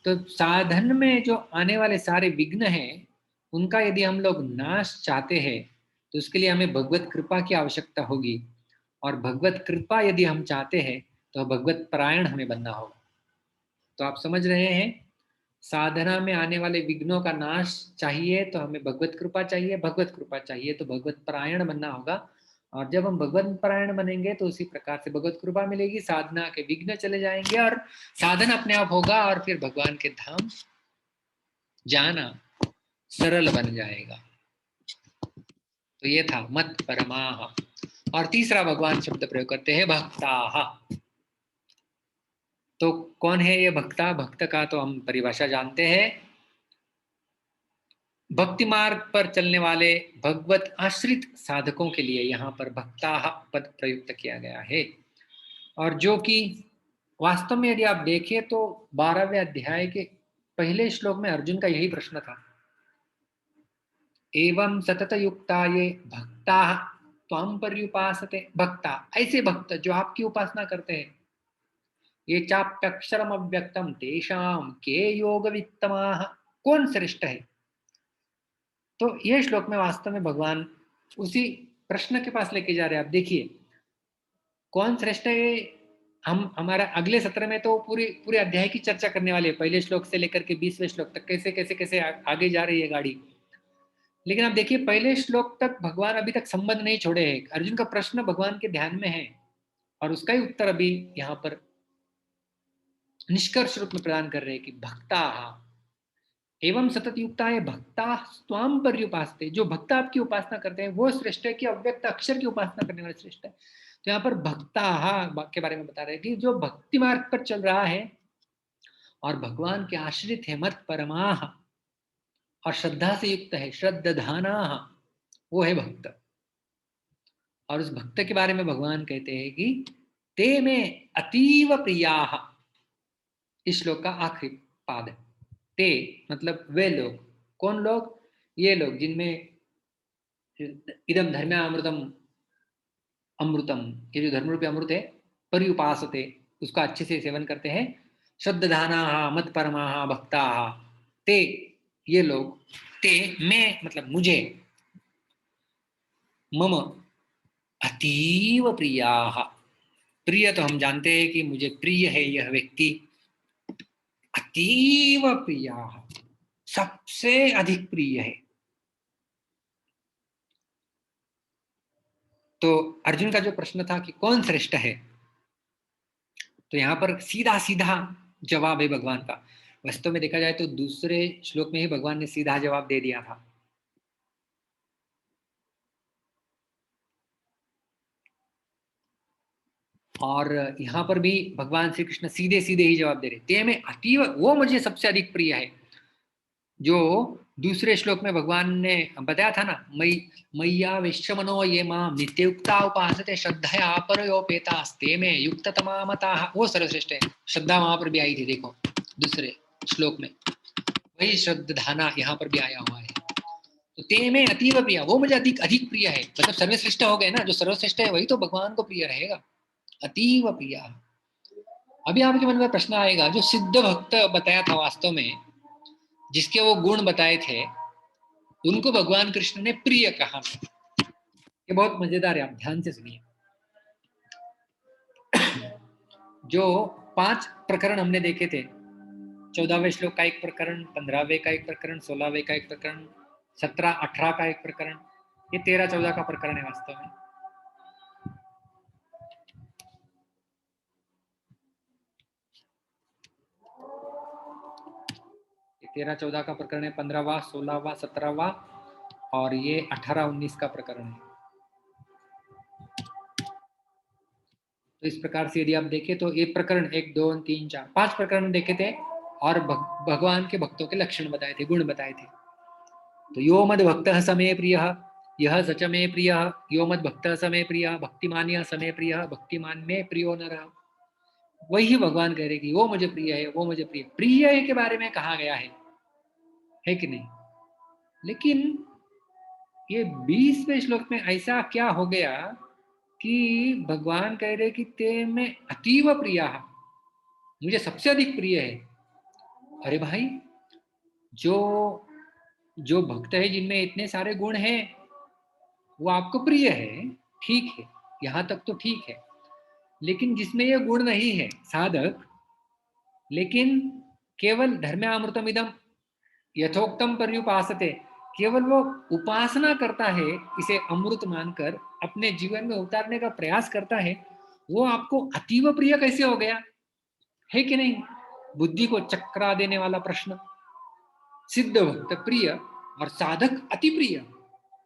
तो साधन में जो आने वाले सारे विघ्न हैं, उनका यदि हम लोग नाश चाहते हैं तो उसके लिए हमें भगवत कृपा की आवश्यकता होगी। और भगवत कृपा यदि हम चाहते हैं तो भगवत परायण हमें बनना होगा। तो आप समझ रहे हैं, साधना में आने वाले विघ्नों का नाश चाहिए तो हमें भगवत कृपा चाहिए, भगवत कृपा चाहिए तो भगवत परायण बनना होगा। और जब हम भगवत परायण बनेंगे तो उसी प्रकार से भगवत कृपा मिलेगी, साधना के विघ्न चले जाएंगे और साधन अपने आप होगा और फिर भगवान के धाम जाना सरल बन जाएगा। तो ये था मत परमाः। और तीसरा भगवान शब्द प्रयोग करते हैं भक्ताः। तो कौन है ये भक्ता? भक्त का तो हम परिभाषा जानते हैं, भक्ति मार्ग पर चलने वाले भगवत आश्रित साधकों के लिए यहाँ पर भक्ताः पद प्रयुक्त किया गया है। और जो कि वास्तव में यदि आप देखें तो 12वें अध्याय के पहले श्लोक में अर्जुन का यही प्रश्न था, एवं सतत युक्ता ये भक्ता त्वां पर्युपासते। भक्ता ऐसे भक्त जो आपकी उपासना करते हैं, ये चाप्यक्षरम अव्यक्तम तेषाम के योग वित्तमाः। कौन श्रेष्ठ है? तो ये श्लोक में वास्तव में भगवान उसी प्रश्न के पास लेके जा रहे हैं। आप देखिए कौन श्रेष्ठ है। हम हमारा अगले सत्र में तो पूरे अध्याय की चर्चा करने वाले हैं, पहले श्लोक से लेकर के 20वें श्लोक तक कैसे कैसे कैसे आगे जा रही है गाड़ी। लेकिन आप देखिए पहले श्लोक तक भगवान अभी तक संबंध नहीं छोड़े हैं। अर्जुन का प्रश्न भगवान के ध्यान में है और उसका ही उत्तर अभी यहाँ पर निष्कर्ष रूप में प्रदान कर रहे हैं कि भक्ता एवं सतत युक्ता है भक्ता स्वाम पर्युपासते। जो भक्त आपकी उपासना करते हैं वो श्रेष्ठ है कि अव्यक्त अक्षर की उपासना करने वाले श्रेष्ठ है? तो यहाँ पर भक्ता के बारे में बता रहे हैं कि जो भक्ति मार्ग पर चल रहा है और भगवान के आश्रित है, मत परमाः, और श्रद्धा से युक्त है, श्रद्धानाः, वो है भक्त। और उस भक्त के बारे में भगवान कहते हैं कि ते में अतीव प्रियाः। इस श्लोक का आखिरी पाद है। ते मतलब वे लोग। कौन लोग? ये लोग जिनमें इदम धर्म्यामृतम अमृतम, ये जो धर्म रूपी अमृत है, पर्युपासते, उसका अच्छे से सेवन करते हैं। श्रद्धानाः मत्परमाः भक्ताः ते, ये लोग, ते मैं मतलब मुझे, मम अतीव प्रियाः, प्रिय तो हम जानते हैं कि मुझे प्रिय है यह व्यक्ति, अतीव प्रियाः सबसे अधिक प्रिय है। तो अर्जुन का जो प्रश्न था कि कौन श्रेष्ठ है, तो यहाँ पर सीधा सीधा जवाब है भगवान का। वास्तव में देखा जाए तो दूसरे श्लोक में ही भगवान ने सीधा जवाब दे दिया था। और यहाँ पर भी भगवान श्री कृष्ण सीधे सीधे ही जवाब दे रहे, ते में अतीव, वो मुझे सबसे अधिक प्रिय है। जो दूसरे श्लोक में भगवान ने बताया था ना, मैया विश्वमनो ये माम नित्युक्ता उपासते श्रद्धया अपरयोपेतास्ते में युक्ततमा मताः, वो सर्वश्रेष्ठ है। श्रद्धा वहां पर भी आई थी, देखो दूसरे श्लोक में वही श्रद्धाना यहाँ पर भी आया हुआ है। तो ते में अतीव प्रिय, वो मुझे अधिक अधिक प्रिय है, मतलब सर्वश्रेष्ठ हो गए ना, जो सर्वश्रेष्ठ है वही तो भगवान को प्रिय रहेगा, अतीव प्रिय। अभी आपके मन में प्रश्न आएगा, जो सिद्ध भक्त बताया था वास्तव में, जिसके वो गुण बताए थे, उनको भगवान कृष्ण ने प्रिय कहा। ये बहुत मजेदार है, आप ध्यान से सुनिए। जो 5 प्रकरण हमने देखे थे, 14वें श्लोक का एक प्रकरण, 15वें का एक प्रकरण, 16वें का एक प्रकरण, 17, 18 का एक प्रकरण, ये 13, 14 का प्रकरण है वास्तव में। ये 13, 14 का प्रकरण है, 15वां, 16वां, 17वां और ये 18, 19 का प्रकरण है। तो इस प्रकार से यदि आप देखें तो ये प्रकरण 1, 2, 3, 4, 5 प्रकरण देखे थे और भगवान के भक्तों के लक्षण बताए थे, गुण बताए थे। तो यो मद भक्तः समे प्रियः यह सच में प्रियः, यो मद भक्तः समे प्रियः भक्तिमान्य समे प्रियः भक्तिमान में प्रियो नरः। वही भगवान कह रहे कि वो मुझे प्रिय है, वो मुझे प्रिय, प्रिय के बारे में कहा गया है कि नहीं? लेकिन ये 20वें श्लोक में ऐसा क्या हो गया कि भगवान कह रहे कि ते में अतीव प्रिय, मुझे सबसे अधिक प्रिय है। अरे भाई, जो जो भक्त है जिनमें इतने सारे गुण हैं वो आपको प्रिय है, ठीक है, यहां तक तो ठीक है। लेकिन जिसमें ये गुण नहीं है, साधक, लेकिन केवल धर्म्यामृतमिदं यथोक्तम पर्युपासते, केवल वो उपासना करता है, इसे अमृत मानकर अपने जीवन में उतारने का प्रयास करता है, वो आपको अतीव प्रिय कैसे हो गया, है कि नहीं? बुद्धि को चकरा देने वाला प्रश्न। सिद्ध भक्त प्रिय और साधक अति प्रिय,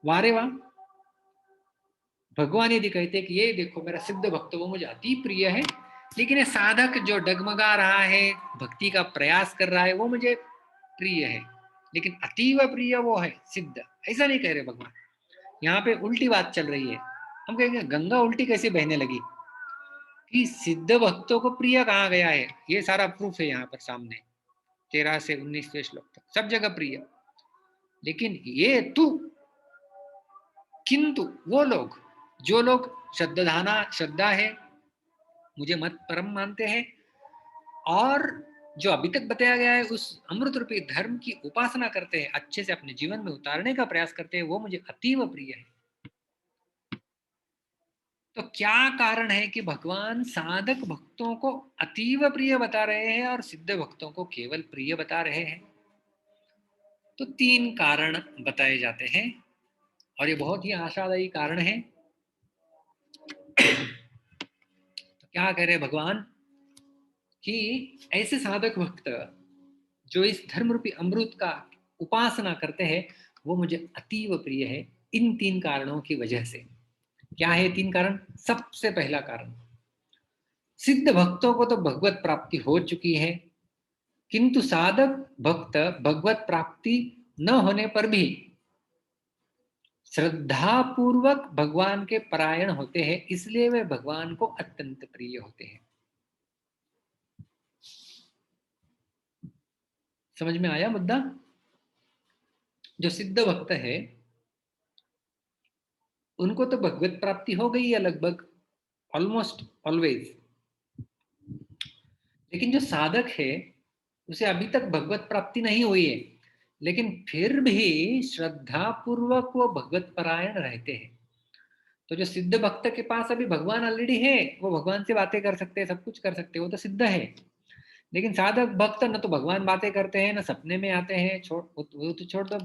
वारे वाह। भगवान यदि कहते कि ये देखो मेरा सिद्ध भक्त वो मुझे अति प्रिय है, लेकिन ये साधक जो डगमगा रहा है, भक्ति का प्रयास कर रहा है, वो मुझे प्रिय है, लेकिन अतीव प्रिय वो है सिद्ध, ऐसा नहीं कह रहे भगवान। यहाँ पे उल्टी बात चल रही है। हम कहेंगे गंगा उल्टी कैसे बहने लगी कि सिद्ध भक्तों को प्रिय कहा गया है? ये सारा प्रूफ है यहाँ पर सामने, 13 से 19वें श्लोक तक सब जगह प्रिय। लेकिन ये तू, किंतु वो लोग, जो लोग श्रद्धा है, मुझे मत परम मानते हैं, और जो अभी तक बताया गया है उस अमृत रूपी धर्म की उपासना करते हैं, अच्छे से अपने जीवन में उतारने का प्रयास करते हैं, वो मुझे अतीव प्रिय है। तो क्या कारण है कि भगवान साधक भक्तों को अतीव प्रिय बता रहे हैं और सिद्ध भक्तों को केवल प्रिय बता रहे हैं? तो 3 कारण बताए जाते हैं और ये बहुत ही आशादायी कारण है। तो क्या कह रहे भगवान कि ऐसे साधक भक्त जो इस धर्म रूपी अमृत का उपासना करते हैं, वो मुझे अतीव प्रिय है, इन 3 कारणों की वजह से। क्या है 3 कारण? सबसे पहला कारण, सिद्ध भक्तों को तो भगवत प्राप्ति हो चुकी है, किंतु साधक भक्त भगवत प्राप्ति न होने पर भी श्रद्धा पूर्वक भगवान के परायण होते हैं, इसलिए वे भगवान को अत्यंत प्रिय होते हैं। समझ में आया मुद्दा? जो सिद्ध भक्त है उनको तो भगवत प्राप्ति हो गई है लगभग, ऑलमोस्ट ऑलवेज, लेकिन जो साधक है उसे अभी तक भगवत प्राप्ति नहीं हुई है, लेकिन फिर भी श्रद्धा पूर्वक वो भगवत परायण रहते हैं। तो जो सिद्ध भक्त के पास अभी भगवान ऑलरेडी है, वो भगवान से बातें कर सकते हैं, सब कुछ कर सकते हैं, वो तो सिद्ध है। लेकिन साधक भक्त न तो भगवान बातें करते हैं, न सपने में आते हैं। वो तो छोड़ दो,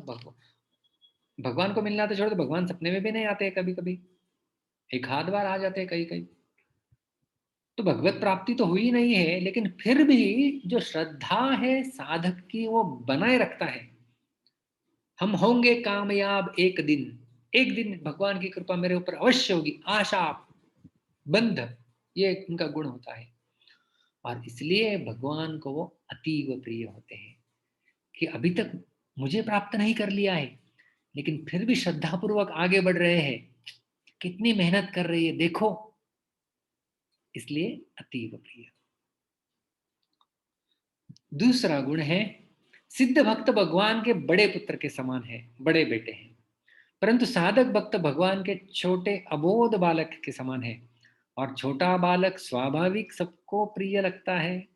भगवान को मिलना तो छोड़ दो, भगवान सपने में भी नहीं आते हैं। कभी कभी एक आध बार आ जाते हैं कहीं कहीं। तो भगवत प्राप्ति तो हुई नहीं है, लेकिन फिर भी जो श्रद्धा है साधक की वो बनाए रखता है। हम होंगे कामयाब एक दिन, एक दिन भगवान की कृपा मेरे ऊपर अवश्य होगी, आशा बंध, ये उनका गुण होता है। और इसलिए भगवान को वो अतीव प्रिय होते हैं कि अभी तक मुझे प्राप्त नहीं कर लिया है, लेकिन फिर भी श्रद्धापूर्वक आगे बढ़ रहे हैं, कितनी मेहनत कर रही है देखो, इसलिए अतीव प्रिय। दूसरा गुण है सिद्ध भक्त भगवान के बड़े पुत्र के समान है, बड़े बेटे हैं, परंतु साधक भक्त भगवान के छोटे अबोध बालक के समान है। और छोटा बालक स्वाभाविक सबको प्रिय लगता है,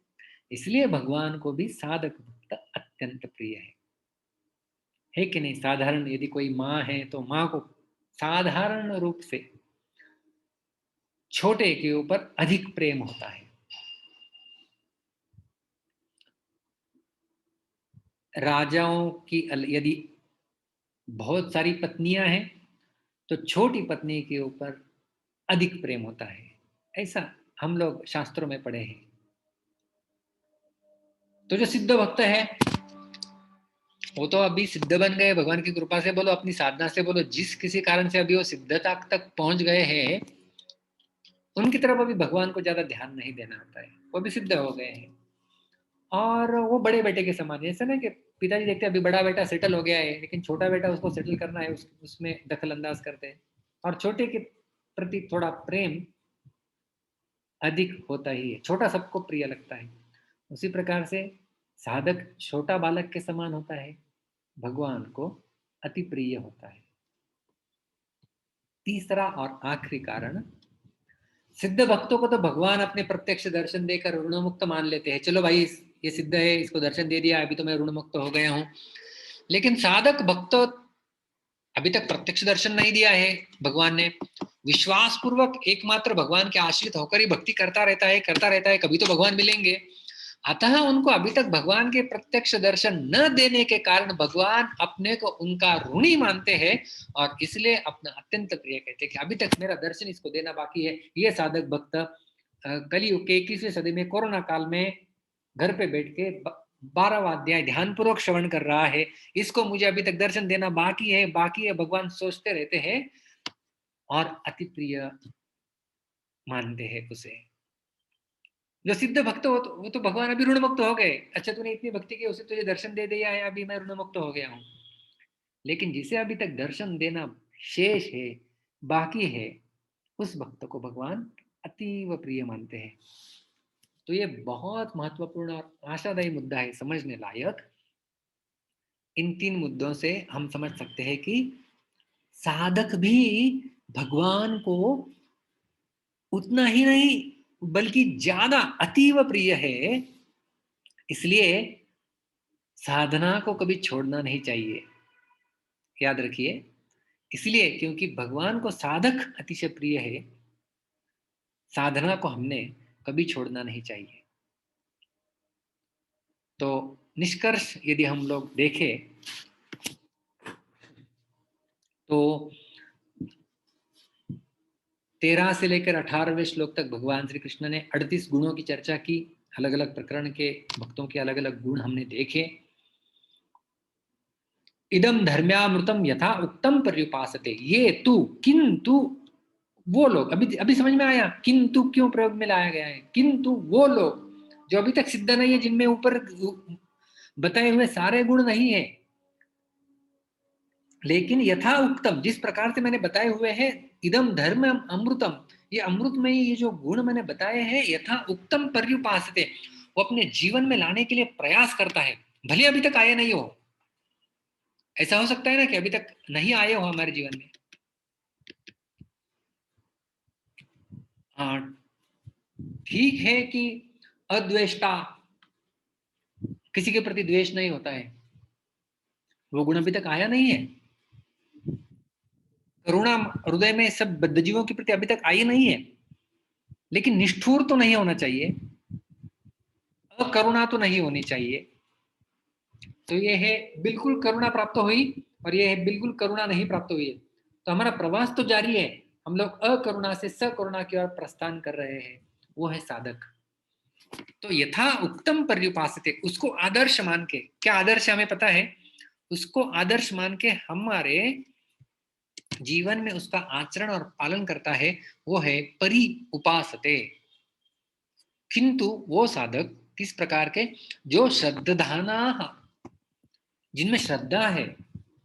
इसलिए भगवान को भी साधक भक्त अत्यंत प्रिय है कि नहीं? साधारण यदि कोई माँ है तो माँ को साधारण रूप से छोटे के ऊपर अधिक प्रेम होता है। राजाओं की यदि बहुत सारी पत्नियां हैं तो छोटी पत्नी के ऊपर अधिक प्रेम होता है, ऐसा हम लोग शास्त्रों में पढ़े हैं। तो जो सिद्ध भक्त है वो तो अभी सिद्ध बन गए भगवान की कृपा से, बोलो अपनी साधना से, बोलो जिस किसी कारण से अभी वो सिद्धता तक पहुंच गए हैं, उनकी तरफ अभी भगवान को ज्यादा ध्यान नहीं देना होता है, वो भी सिद्ध हो गए हैं। और वो बड़े बेटे के समान है। ऐसा ना कि पिताजी देखते हैं अभी बड़ा बेटा सेटल हो गया है, लेकिन छोटा बेटा उसको सेटल करना है, उसमें दखल अंदाज करते हैं, और छोटे के प्रति थोड़ा प्रेम अधिक होता ही है, छोटा सबको प्रिय लगता है। उसी प्रकार से साधक छोटा बालक के समान होता है, भगवान को अति प्रिय होता है। तीसरा और आखिरी कारण, सिद्ध भक्तों को तो भगवान अपने प्रत्यक्ष दर्शन देकर ऋण मुक्त मान लेते हैं। चलो भाई ये सिद्ध है, इसको दर्शन दे दिया, अभी तो मैं ऋण मुक्त हो गया हूं। लेकिन साधक भक्तों अभी तक प्रत्यक्ष दर्शन नहीं दिया है भगवान ने, विश्वास पूर्वक एकमात्र भगवान के आश्रित होकर ही भक्ति करता रहता है, कभी तो भगवान मिलेंगे। अतः उनको अभी तक भगवान के प्रत्यक्ष दर्शन न देने के कारण भगवान अपने को उनका ऋणी मानते हैं, और इसलिए अपना अत्यंत प्रिय कहते हैं कि अभी तक मेरा दर्शन इसको देना बाकी है। ये साधक भक्त कलियुग के 21वीं सदी में कोरोना काल में घर पे बैठ के 12वां अध्याय ध्यान पूर्वक श्रवण कर रहा है, इसको मुझे अभी तक दर्शन देना बाकी है, भगवान सोचते रहते हैं और अति प्रिय मानते हैं उसे। जो सिद्ध भक्त हो वो तो भगवान अभी ऋण मुक्त हो गए, अच्छा तूने इतनी भक्ति की, उसे तुझे दर्शन दे दिया है, अभी मैं ऋण मुक्त हो गया हूं। लेकिन जिसे अभी तक दर्शन देना शेष है, बाकी है, उस भक्त को भगवान अतीव प्रिय मानते हैं। तो ये बहुत महत्वपूर्ण और आशादायी मुद्दा है, समझने लायक। इन 3 मुद्दों से हम समझ सकते हैं कि साधक भी भगवान को उतना ही नहीं बल्कि ज्यादा अतीव प्रिय है, इसलिए साधना को कभी छोड़ना नहीं चाहिए। याद रखिए, इसलिए क्योंकि भगवान को साधक अतिशय प्रिय है, साधना को हमने कभी छोड़ना नहीं चाहिए। तो निष्कर्ष यदि हम लोग देखें तो 13 से लेकर 18वें श्लोक तक भगवान श्री कृष्ण ने 38 गुणों की चर्चा की। अलग अलग प्रकरण के भक्तों के अलग अलग गुण हमने देखे। इदम धर्म्यामृतम यथा उक्तम पर्युपासते, ये तू किंतु वो लोग, अभी अभी समझ में आया किंतु क्यों प्रयोग में लाया गया है। किंतु वो लोग जो अभी तक सिद्ध नहीं है, जिनमें ऊपर बताए हुए सारे गुण नहीं है, लेकिन यथा उक्तम जिस प्रकार से मैंने बताए हुए हैं, इदम धर्म अमृतम, ये अमृतमयी ये जो गुण मैंने बताए हैं, यथा उक्तम पर्युपासते, वो अपने जीवन में लाने के लिए प्रयास करता है, भले अभी तक आए नहीं हो। ऐसा हो सकता है ना कि अभी तक नहीं आए हो हमारे जीवन में। ठीक है कि अद्वेष्टा, किसी के प्रति द्वेष नहीं होता है, वो गुण अभी तक आया नहीं है। करुणा हृदय में सब बद्धजीवों के प्रति अभी तक आई नहीं है, लेकिन निष्ठुर तो नहीं होना चाहिए, अकरुणा तो नहीं होनी चाहिए। तो ये है बिल्कुल करुणा प्राप्त हुई और ये है बिल्कुल करुणा नहीं प्राप्त हुई है। तो हमारा प्रवास तो जारी है, हम लोग अकरुणा से सकरुणा की ओर प्रस्थान कर रहे हैं, वो है साधक। तो यथा उत्तम पर्युपासते, उसको आदर्श मान के, क्या आदर्श हमें पता है, उसको आदर्श मान के हमारे जीवन में उसका आचरण और पालन करता है, वो है परि उपासते। किंतु वो साधक किस प्रकार के, जो श्रद्धाना, जिनमें श्रद्धा है।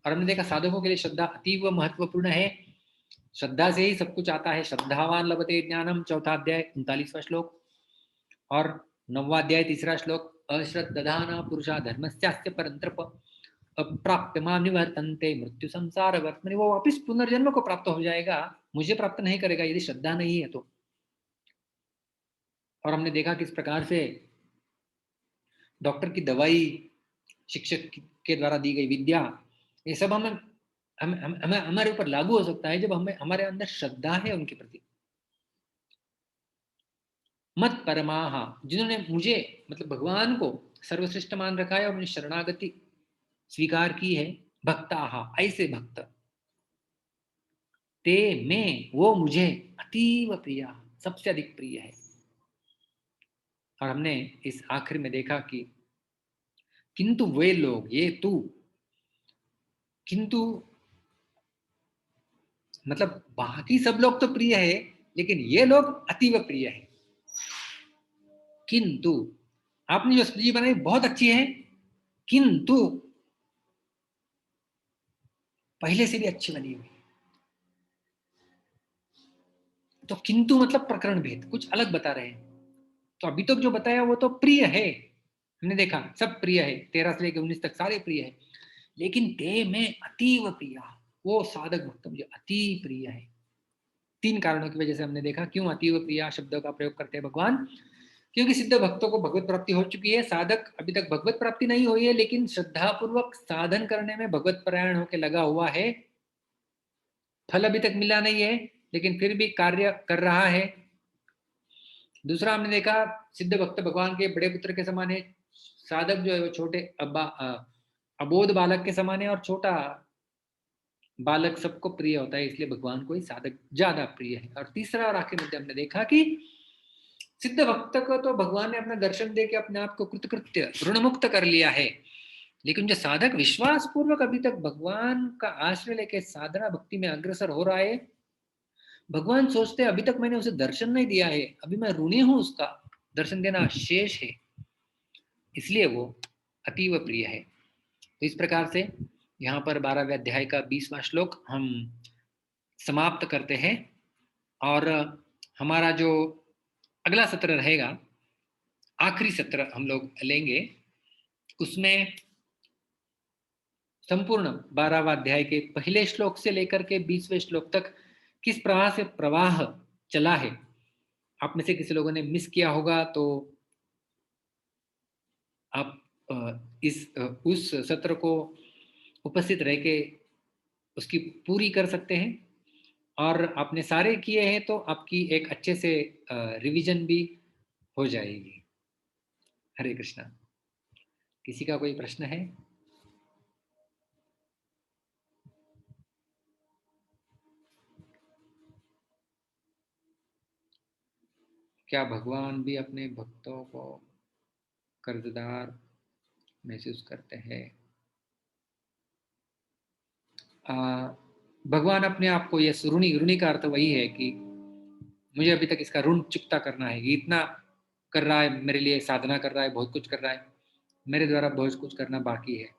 और हमने देखा साधकों के लिए श्रद्धा अतीव महत्वपूर्ण है, श्रद्धा से ही सब कुछ आता है। श्रद्धावान लभते ज्ञानम, चौथा अध्याय 39वां श्लोक, और 9वां अध्याय 3रा श्लोक, अश्रद्धाना पुरुषा धर्मस्यास्य परंतप अप्राप्य मां निवर्तन्ते मृत्यु संसार वर्तमनि, वो वापिस पुनर्जन्म को प्राप्त हो जाएगा, मुझे प्राप्त नहीं करेगा यदि श्रद्धा नहीं है तो। और हमने देखा किस प्रकार से डॉक्टर की दवाई, शिक्षक के द्वारा दी गई विद्या, ये सब हमें हमारे ऊपर लागू हो सकता है जब हमें हमारे अंदर श्रद्धा है उनके प्रति। मत परमाह, जिन्होंने मुझे मतलब भगवान को सर्वश्रेष्ठ मान रखा है और उन्हें शरणागति स्वीकार की है, भक्ताहा, ऐसे भक्त, ते में, वो मुझे अतीव प्रिय, सबसे अधिक प्रिय है। और हमने इस आखिर में देखा कि किंतु वे लोग, ये तू, किंतु मतलब बाकी सब लोग तो प्रिय है, लेकिन ये लोग अतीव प्रिय है। किंतु आपने जो सब्जी बनाई बहुत अच्छी है, किंतु पहले से भी अच्छी बनी हुई। तो किंतु मतलब प्रकरण भेद, कुछ अलग बता रहे हैं। तो अभी तक जो बताया वो तो प्रिय है, हमने देखा सब प्रिय है, 13 से लेकर 19 तक सारे प्रिय है, लेकिन ते में अतीव प्रिय, वो साधक भक्त मुझे अति प्रिय है। 3 कारणों की वजह से हमने देखा क्यों अतीव प्रिय शब्द का प्रयोग करते हैं भगवान। क्योंकि सिद्ध भक्तों को भगवत प्राप्ति हो चुकी है, साधक अभी तक भगवत प्राप्ति नहीं हुई है, लेकिन श्रद्धा पूर्वक साधन करने में भगवत परायण होकर लगा हुआ है। फल अभी तक मिला नहीं है, लेकिन फिर भी कार्य कर रहा है। दूसरा हमने देखा सिद्ध भक्त भगवान के बड़े पुत्र के समान है, साधक जो है वो छोटे अबोध बालक के समान है, और छोटा बालक सबको प्रिय होता है, इसलिए भगवान को ही साधक ज्यादा प्रिय है। और तीसरा और आखिरी मुद्दा हमने देखा कि सिद्ध भक्त को तो भगवान ने अपना दर्शन दे के अपने आप को कृतकृत्य ऋण मुक्त कर लिया है, लेकिन जो साधक विश्वास पूर्वक अभी तक भगवान का आश्रय लेके साधना भक्ति में अग्रसर हो रहा है, भगवान सोचते अभी तक मैंने उसे दर्शन नहीं दिया है, अभी मैं ऋणी हूं, उसका दर्शन देना शेष है, इसलिए वो अतीव प्रिय है। तो इस प्रकार से यहाँ पर 12वें अध्याय का 20वां श्लोक हम समाप्त करते हैं, और हमारा जो अगला सत्र रहेगा, आखिरी सत्र हम लोग लेंगे, उसमें संपूर्ण 12वां अध्याय के पहले श्लोक से लेकर के 20वें श्लोक तक किस प्रवाह से प्रवाह चला है। आप में से किसी लोगों ने मिस किया होगा तो आप उस सत्र को उपस्थित रह के उसकी पूरी कर सकते हैं, और आपने सारे किए हैं तो आपकी एक अच्छे से रिवीजन भी हो जाएगी। हरे कृष्णा। किसी का कोई प्रश्न है? क्या भगवान भी अपने भक्तों को कर्जदार महसूस करते हैं? भगवान अपने आप को, यस, ऋणी, ऋणी का अर्थ वही है कि मुझे अभी तक इसका ऋण चुकता करना है, ये इतना कर रहा है मेरे लिए, साधना कर रहा है, बहुत कुछ कर रहा है, मेरे द्वारा बहुत कुछ करना बाकी है।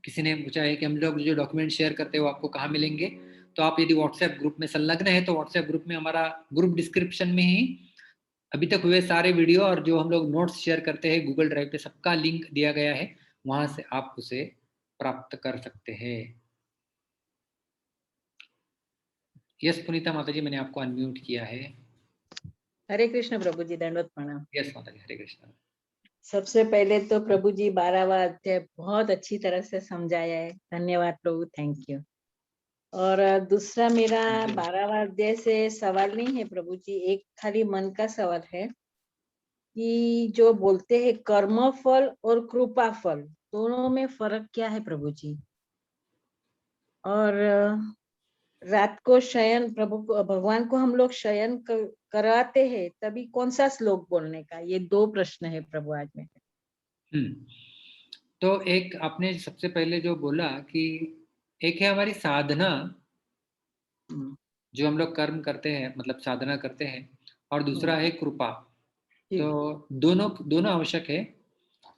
किसी ने पूछा है कि हम लोग जो डॉक्यूमेंट शेयर करते हैं वो आपको कहाँ मिलेंगे, तो आप यदि व्हाट्सएप ग्रुप में संलग्न है तो व्हाट्सएप ग्रुप में, हमारा ग्रुप डिस्क्रिप्शन में ही अभी तक हुए सारे वीडियो और जो हम लोग नोट्स शेयर करते हैं गूगल ड्राइव पे, सबका लिंक दिया गया है, वहां से आप उसे प्राप्त कर सकते हैं। यस पुनीता माता जी, मैंने आपको अनम्यूट किया है। हरे कृष्ण प्रभु जी, दंडवत प्रणाम। यस माता जी, हरे कृष्णा। सबसे पहले तो प्रभु जी 12वां अध्याय बहुत अच्छी तरह से समझाया है, धन्यवाद प्रभु, थैंक यू। और दूसरा मेरा Thank you. 12वां अध्याय से सवाल नहीं है प्रभु जी, एक खाली मन का सवाल है कि जो बोलते हैं कर्म फल और कृपा फल, दोनों में फर्क क्या है प्रभु जी? और रात को शयन भगवान को हम लोग शयन कराते हैं, तभी कौन सा श्लोक बोलने का? ये 2 प्रश्न है प्रभु आज में। तो एक आपने सबसे पहले जो बोला कि एक है हमारी साधना, जो हम लोग कर्म करते हैं, मतलब साधना करते हैं, और दूसरा है कृपा। तो दोनों दोनों आवश्यक है।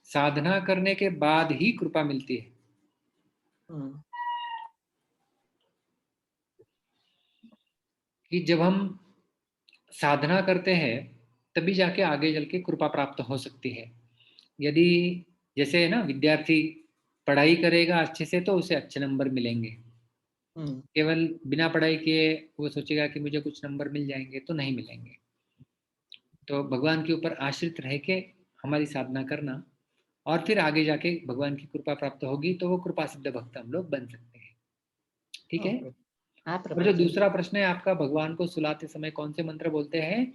साधना करने के बाद ही कृपा मिलती है। कि जब हम साधना करते हैं तभी जाके आगे चल के कृपा प्राप्त हो सकती है। यदि जैसे ना विद्यार्थी पढ़ाई करेगा अच्छे से तो उसे अच्छे नंबर मिलेंगे। केवल बिना पढ़ाई किए वो सोचेगा कि मुझे कुछ नंबर मिल जाएंगे, तो नहीं मिलेंगे। तो भगवान के ऊपर आश्रित रह के हमारी साधना करना, और फिर आगे जाके भगवान की कृपा प्राप्त होगी तो वो कृपा सिद्ध भक्त हम लोग बन सकते हैं। ठीक है। और जो दूसरा प्रश्न है आपका, भगवान को सुलाते समय कौन से मंत्र बोलते हैं,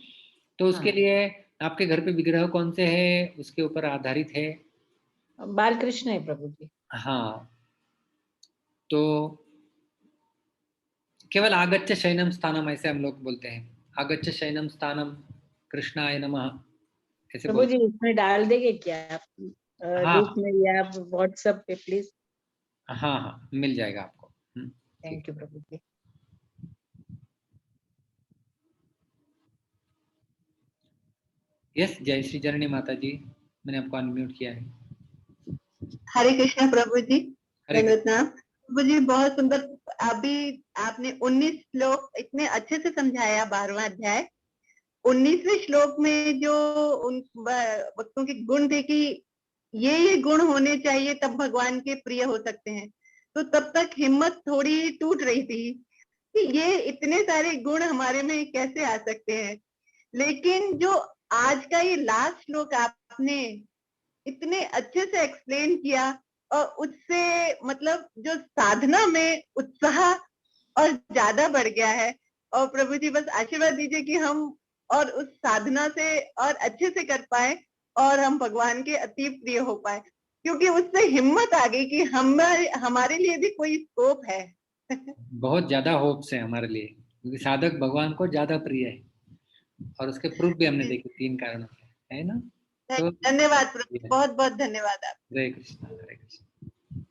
तो उसके लिए आपके घर पे विग्रह कौन से है उसके ऊपर आधारित है। बाल कृष्ण है प्रभु जी। हाँ, तो केवल आगच्छ शयनम स्थानम ऐसे हम लोग बोलते हैं। आगच्छ शयनम स्थानम कृष्णाय नमः ऐसे प्रभु जी बोलते इसमें डाल देंगे क्या आप हैं। हाँ ग्रुप में या व्हाट्सएप पे प्लीज? हाँ हाँ, मिल जाएगा आपको। Thank you Prabhu ji. Yes, जय श्री जननी माता जी, मैंने आपको अनम्यूट किया है। हरे कृष्ण प्रभु जी, हरे दंडवत प्रणाम। प्रभु जी बहुत सुंदर, अभी आपने 19 श्लोक इतने अच्छे से समझाया। 12वां अध्याय 19वें श्लोक में जो उन भक्तों के गुण थे कि ये गुण होने चाहिए तब भगवान के प्रिय हो सकते हैं, तो तब तक हिम्मत थोड़ी टूट रही थी कि ये इतने सारे गुण हमारे में कैसे आ सकते हैं। लेकिन जो आज का ये लास्ट श्लोक आपने इतने अच्छे से एक्सप्लेन किया, और उससे मतलब जो साधना में उत्साह और ज्यादा बढ़ गया है। और प्रभु जी बस आशीर्वाद दीजिए कि हम और उस साधना से और अच्छे से कर पाए और हम भगवान के अति प्रिय हो पाए, क्योंकि उससे हिम्मत आ गई कि हमारे लिए भी कोई स्कोप है। बहुत ज्यादा होप्स है हमारे लिए, क्योंकि साधक भगवान को ज्यादा प्रिय है, और उसके प्रूफ भी हमने देखे 3 कारणों से, है ना। तो धन्यवाद प्रभु, बहुत बहुत धन्यवाद आप। हरे कृष्णा, हरे कृष्णा।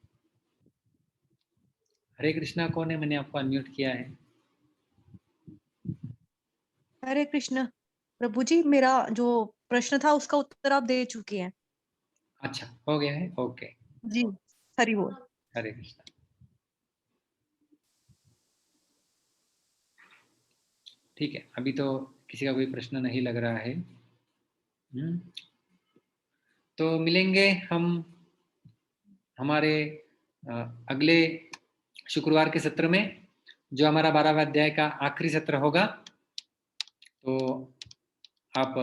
हरे कृष्णा कौन है? मैंने आपको अनम्यूट किया है। हरे कृष्ण प्रभु जी, मेरा जो प्रश्न था उसका उत्तर आप दे चुके हैं। अच्छा, हो गया है, ओके। जी, हरि बोल। हरे कृष्णा। ठीक है, अभी तो किसी का कोई प्रश्न नहीं लग रहा है। तो मिलेंगे हम हमारे अगले शुक्रवार के सत्र में, जो हमारा 12वां अध्याय का आखिरी सत्र होगा। तो आप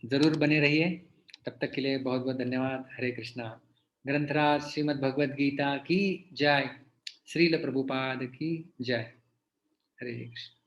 जरूर बने रहिए। तब तक के लिए बहुत बहुत धन्यवाद। हरे कृष्णा। ग्रंथराज श्रीमद् भगवद गीता की जय। श्रील प्रभुपाद की जय। हरे कृष्ण।